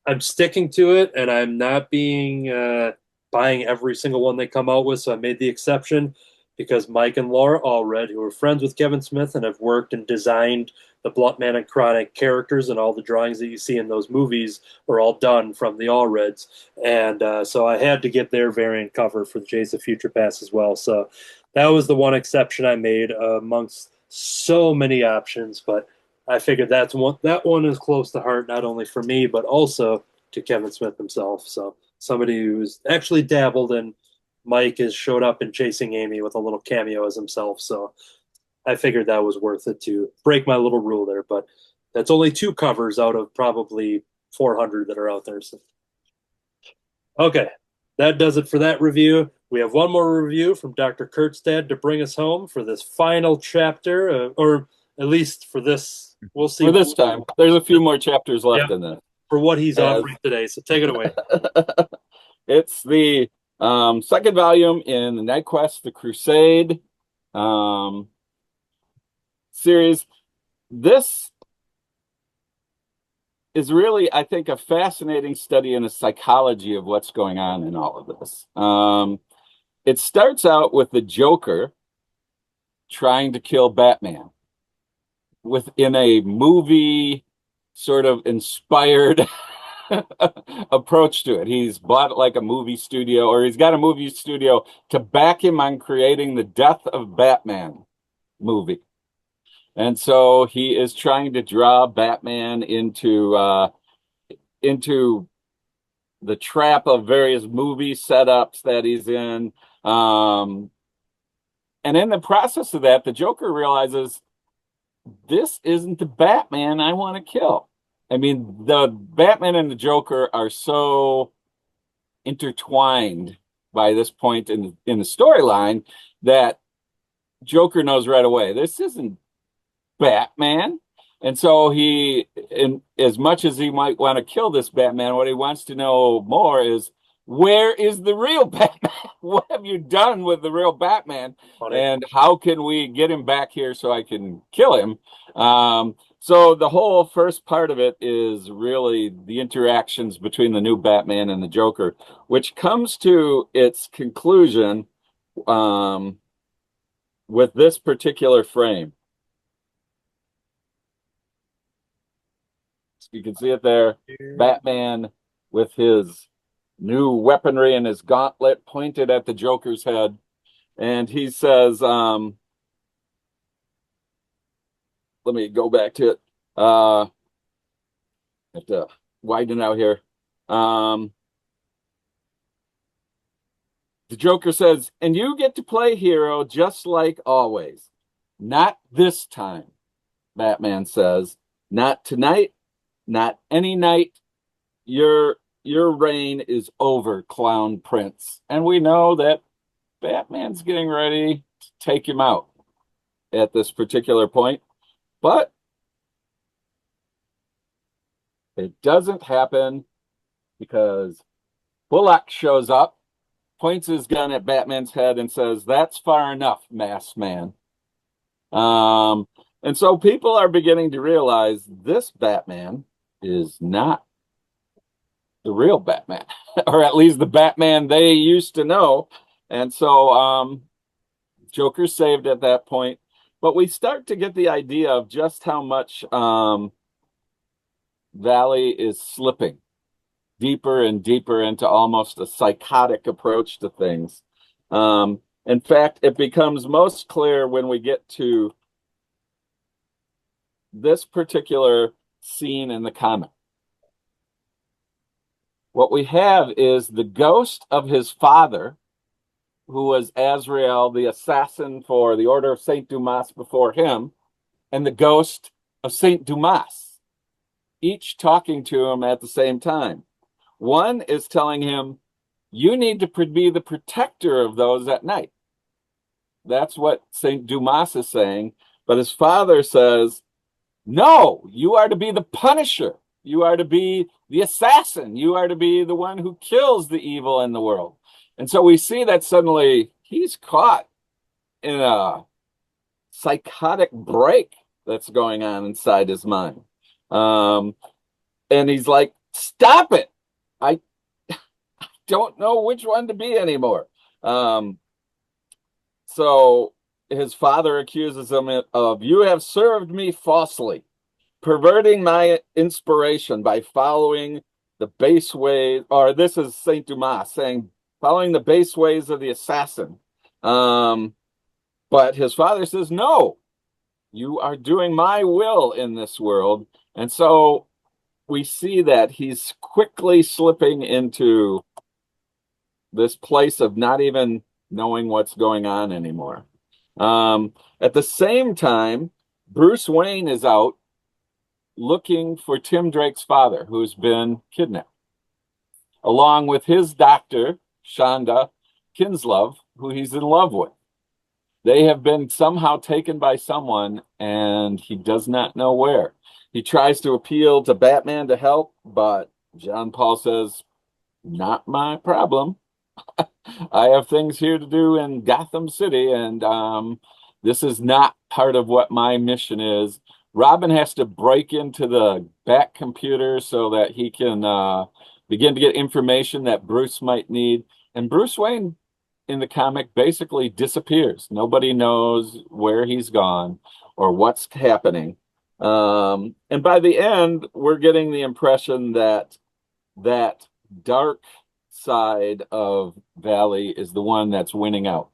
I'm sticking to it, and I'm not buying every single one they come out with. So I made the exception because Mike and Laura Allred, who are friends with Kevin Smith and have worked and designed the Bluntman and Chronic characters, and all the drawings that you see in those movies were all done from the Allreds. And so I had to get their variant cover for the Jays of Future Past as well. So that was the one exception I made amongst so many options, but I figured that one is close to heart, not only for me, but also to Kevin Smith himself. So somebody who's actually dabbled, and Mike has showed up in Chasing Amy with a little cameo as himself. So I figured that was worth it to break my little rule there. But that's only 2 covers out of probably 400 that are out there. So. Okay, that does it for that review. We have one more review from Dr. Kurtstad to bring us home for this final chapter, or at least for this. We'll see. For this time, there's a few more chapters left in this. For what he's offering today, so take it away. It's the second volume in the Knightquest, the Crusade series. This is really, I think, a fascinating study in the psychology of what's going on in all of this. It starts out with the Joker trying to kill Batman within a movie sort of inspired approach to it. He's bought like a movie studio, or he's got a movie studio to back him on creating the Death of Batman movie. And so he is trying to draw Batman into the trap of various movie setups that he's in. And in the process of that, the Joker realizes, this isn't the Batman I want to kill. I mean, the Batman and the Joker are so intertwined by this point in the storyline that Joker knows right away, this isn't Batman. And so he, as much as he might want to kill this Batman, what he wants to know more is, where is the real Batman? What have you done with the real Batman? And how can we get him back here so I can kill him? So the whole first part of it is really the interactions between the new Batman and the Joker, which comes to its conclusion with this particular frame. You can see it there. Batman with his new weaponry and his gauntlet pointed at the Joker's head. And he says, let me go back to it. I have to widen out here. The Joker says, and you get to play hero just like always. Not this time, Batman says. Not tonight, not any night. Your reign is over, Clown Prince. And we know that Batman's getting ready to take him out at this particular point. But it doesn't happen because Bullock shows up, points his gun at Batman's head and says, that's far enough, masked man. And so people are beginning to realize this Batman is not the real Batman, or at least the Batman they used to know. And so Joker's saved at that point. But we start to get the idea of just how much Valley is slipping deeper and deeper into almost a psychotic approach to things. In fact, it becomes most clear when we get to this particular scene in the comic. What we have is the ghost of his father, who was Azrael, the assassin for the Order of Saint Dumas before him, and the ghost of Saint Dumas, each talking to him at the same time. One is telling him, you need to be the protector of those at night. That's what Saint Dumas is saying. But his father says, no, you are to be the punisher. You are to be the assassin. You are to be the one who kills the evil in the world. And so we see that suddenly he's caught in a psychotic break that's going on inside his mind. And he's like, stop it. I don't know which one to be anymore. So his father accuses him of, you have served me falsely, perverting my inspiration by following the base ways, or this is Saint Dumas saying, following the base ways of the assassin. But his father says, no, you are doing my will in this world. And so we see that he's quickly slipping into this place of not even knowing what's going on anymore. At the same time, Bruce Wayne is out looking for Tim Drake's father, who's been kidnapped, along with his doctor, Shonda Kinslove, who he's in love with. They have been somehow taken by someone, and he does not know where. He tries to appeal to Batman to help, but John Paul says, not my problem. I have things here to do in Gotham City, and this is not part of what my mission is. Robin has to break into the back computer so that he can begin to get information that Bruce might need. And Bruce Wayne in the comic basically disappears. Nobody knows where he's gone or what's happening. And by the end, we're getting the impression that that dark side of Valley is the one that's winning out.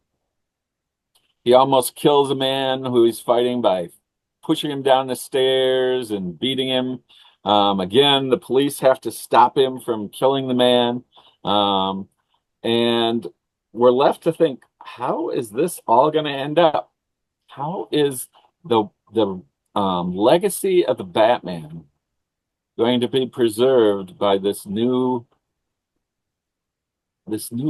He almost kills a man who he's fighting by pushing him down the stairs and beating him. Again, the police have to stop him from killing the man. And we're left to think, how is this all going to end up? How is the legacy of the Batman going to be preserved by this new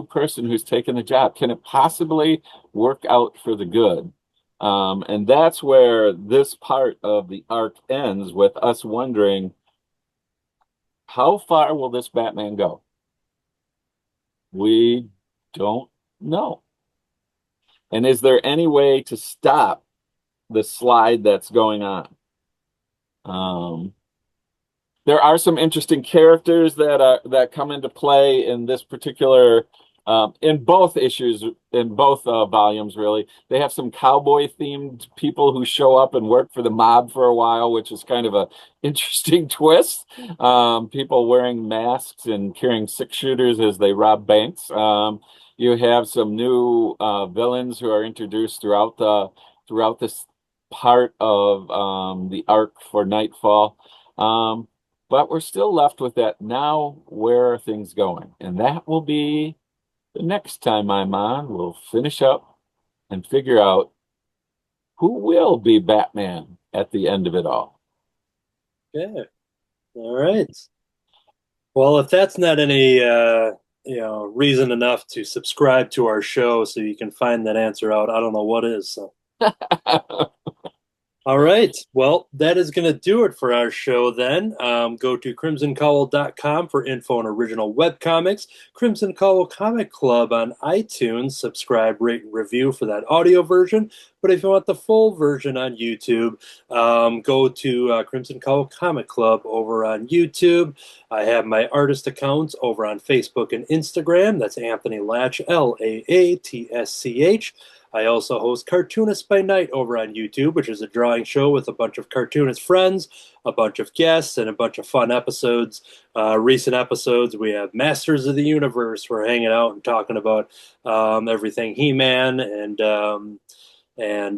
person who's taken the job? Can it possibly work out for the good? And that's where this part of the arc ends, with us wondering, how far will this Batman go? We don't know. And is there any way to stop the slide that's going on? There are some interesting characters that come into play in this particular in both issues, in both volumes, really. They have some cowboy themed people who show up and work for the mob for a while, which is kind of a interesting twist. People wearing masks and carrying six-shooters as they rob banks. You have some new villains who are introduced throughout this part of the arc for Knightfall. But we're still left with that. Now, where are things going? And that will be the next time I'm on. We'll finish up and figure out who will be Batman at the end of it all. Yeah. All right. Well, if that's not any reason enough to subscribe to our show so you can find that answer out, I don't know what is. So. All right. Well, that is going to do it for our show then. Go to crimsoncowl.com for info on original webcomics. Crimson Cowl Comic Club on iTunes. Subscribe, rate, and review for that audio version. But if you want the full version on YouTube, go to Crimson Cowl Comic Club over on YouTube. I have my artist accounts over on Facebook and Instagram. That's Anthony Laatsch, Laatsch. I also host Cartoonist by Night over on YouTube, which is a drawing show with a bunch of cartoonist friends, a bunch of guests, and a bunch of fun episodes. Recent episodes, we have Masters of the Universe. We're hanging out and talking about everything He-Man and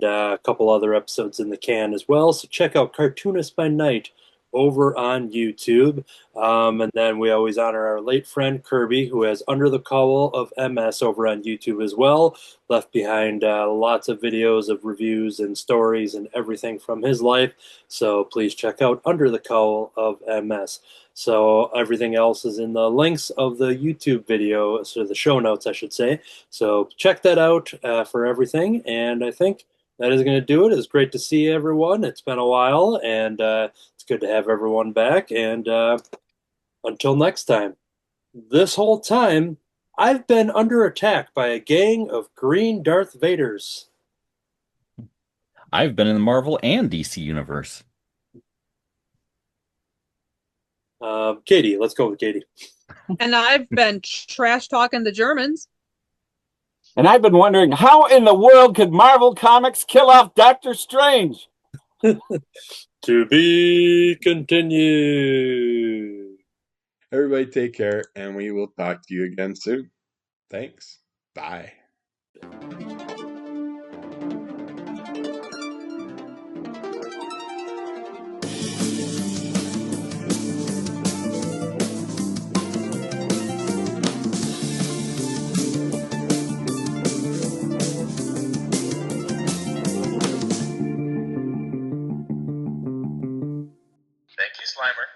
a couple other episodes in the can as well. So check out Cartoonist by Night over on YouTube. And then we always honor our late friend Kirby, who has Under the Cowl of MS over on YouTube as well. Left behind lots of videos of reviews and stories and everything from his life. So please check out Under the Cowl of MS. So everything else is in the links of the YouTube video, so the show notes, I should say. So check that out for everything. And I think that is going to do it. It's great to see everyone. It's been a while, and it's good to have everyone back. And until next time, this whole time, I've been under attack by a gang of green Darth Vaders. I've been in the Marvel and DC universe. Katie, let's go with Katie. And I've been trash talking the Germans. And I've been wondering, how in the world could Marvel Comics kill off Doctor Strange? To be continued. Everybody take care, and we will talk to you again soon. Thanks. Bye. Thank you, Slimer.